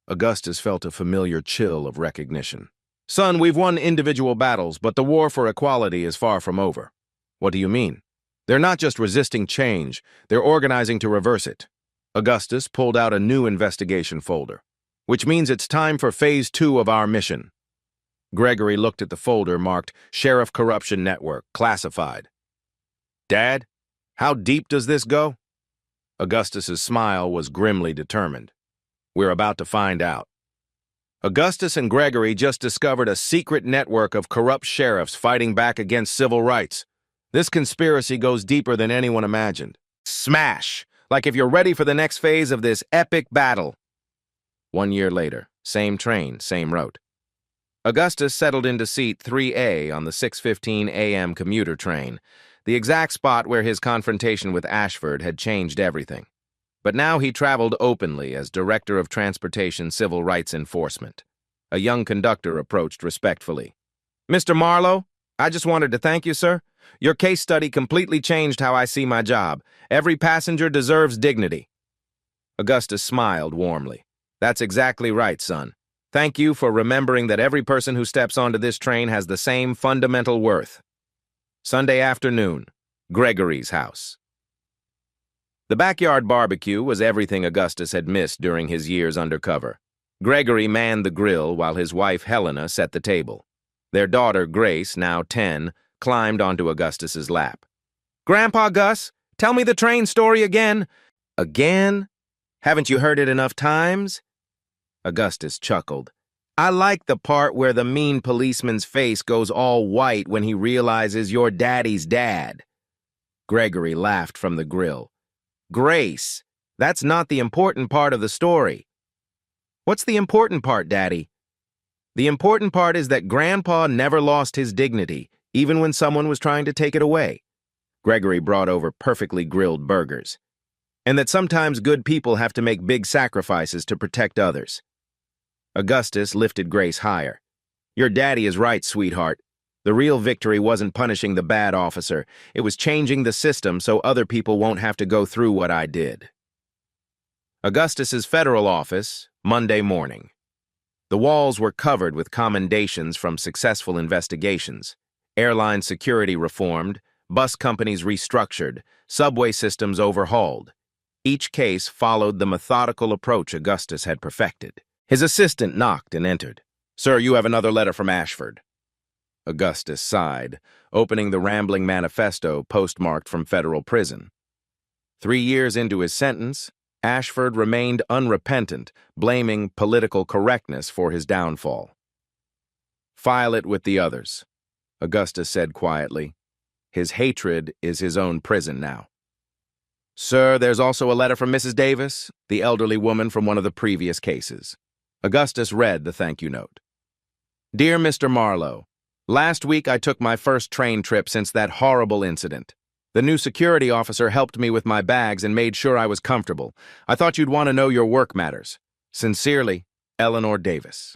Augustus felt a familiar chill of recognition. Son, we've won individual battles, but the war for equality is far from over. What do you mean? They're not just resisting change, they're organizing to reverse it. Augustus pulled out a new investigation folder, which means it's time for Phase 2 of our mission. Gregory looked at the folder marked Sheriff Corruption Network, classified. Dad, how deep does this go? Augustus's smile was grimly determined. We're about to find out. Augustus and Gregory just discovered a secret network of corrupt sheriffs fighting back against civil rights. This conspiracy goes deeper than anyone imagined. Smash! Like if you're ready for the next phase of this epic battle. 1 year later, same train, same route. Augustus settled into seat 3A on the 6:15 a.m. commuter train, the exact spot where his confrontation with Ashford had changed everything. But now he traveled openly as Director of Transportation Civil Rights Enforcement. A young conductor approached respectfully. Mr. Marlowe, I just wanted to thank you, sir. Your case study completely changed how I see my job. Every passenger deserves dignity. Augustus smiled warmly. That's exactly right, son. Thank you for remembering that every person who steps onto this train has the same fundamental worth. Sunday afternoon, Gregory's house. The backyard barbecue was everything Augustus had missed during his years undercover. Gregory manned the grill while his wife Helena set the table. Their daughter Grace, now 10, climbed onto Augustus's lap. Grandpa Gus, tell me the train story again. Again? Haven't you heard it enough times? Augustus chuckled. I like the part where the mean policeman's face goes all white when he realizes you're Daddy's dad. Gregory laughed from the grill. Grace, that's not the important part of the story. What's the important part, Daddy? The important part is that Grandpa never lost his dignity, even when someone was trying to take it away. Gregory brought over perfectly grilled burgers. And that sometimes good people have to make big sacrifices to protect others. Augustus lifted Grace higher. Your daddy is right, sweetheart. The real victory wasn't punishing the bad officer. It was changing the system so other people won't have to go through what I did. Augustus's federal office, Monday morning. The walls were covered with commendations from successful investigations. Airline security reformed, bus companies restructured, subway systems overhauled. Each case followed the methodical approach Augustus had perfected. His assistant knocked and entered. "Sir, you have another letter from Ashford." Augustus sighed, opening the rambling manifesto postmarked from federal prison. 3 years into his sentence, Ashford remained unrepentant, blaming political correctness for his downfall. "File it with the others," Augustus said quietly. His hatred is his own prison now. "Sir, there's also a letter from Mrs. Davis, the elderly woman from one of the previous cases." Augustus read the thank you note. "Dear Mr. Marlowe, last week I took my first train trip since that horrible incident. The new security officer helped me with my bags and made sure I was comfortable. I thought you'd want to know your work matters. Sincerely, Eleanor Davis."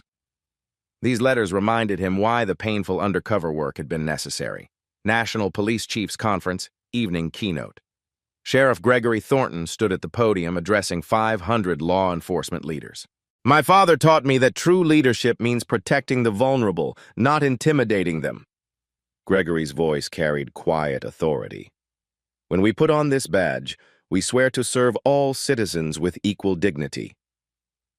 These letters reminded him why the painful undercover work had been necessary. National Police Chiefs Conference, evening keynote. Sheriff Gregory Thornton stood at the podium addressing 500 law enforcement leaders. "My father taught me that true leadership means protecting the vulnerable, not intimidating them." Gregory's voice carried quiet authority. "When we put on this badge, we swear to serve all citizens with equal dignity.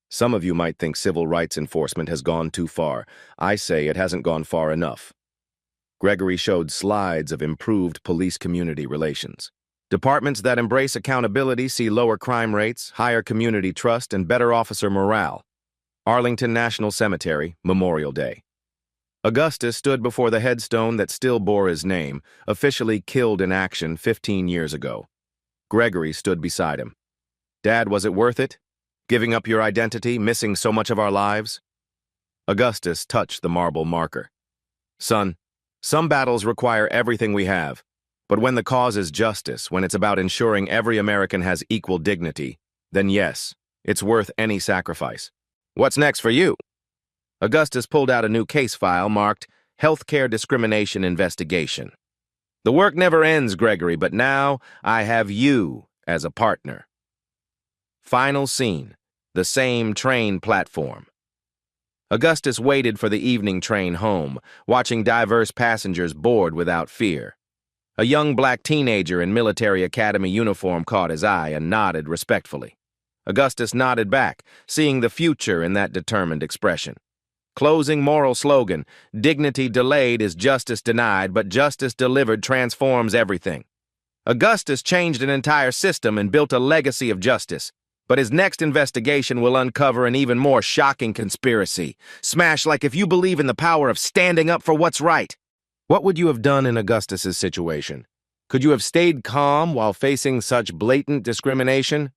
Some of you might think civil rights enforcement has gone too far. I say it hasn't gone far enough." Gregory showed slides of improved police-community relations. Departments that embrace accountability see lower crime rates, higher community trust, and better officer morale. Arlington National Cemetery, Memorial Day. Augustus stood before the headstone that still bore his name, officially killed in action 15 years ago. Gregory stood beside him. "Dad, was it worth it? Giving up your identity, missing so much of our lives?" Augustus touched the marble marker. "Son, some battles require everything we have. But when the cause is justice, when it's about ensuring every American has equal dignity, then yes, it's worth any sacrifice. What's next for you?" Augustus pulled out a new case file marked Healthcare Discrimination Investigation. "The work never ends, Gregory, but now I have you as a partner." Final scene, the same train platform. Augustus waited for the evening train home, watching diverse passengers board without fear. A young black teenager in military academy uniform caught his eye and nodded respectfully. Augustus nodded back, seeing the future in that determined expression. Closing moral slogan, "Dignity delayed is justice denied, but justice delivered transforms everything." Augustus changed an entire system and built a legacy of justice. But his next investigation will uncover an even more shocking conspiracy. Smash like if you believe in the power of standing up for what's right. What would you have done in Augustus's situation? Could you have stayed calm while facing such blatant discrimination?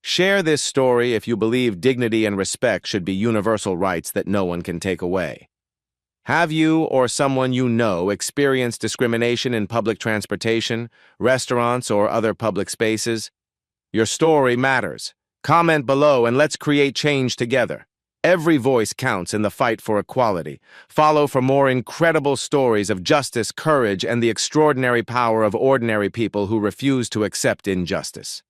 Share this story if you believe dignity and respect should be universal rights that no one can take away. Have you or someone you know experienced discrimination in public transportation, restaurants, or other public spaces? Your story matters. Comment below and let's create change together. Every voice counts in the fight for equality. Follow for more incredible stories of justice, courage, and the extraordinary power of ordinary people who refuse to accept injustice.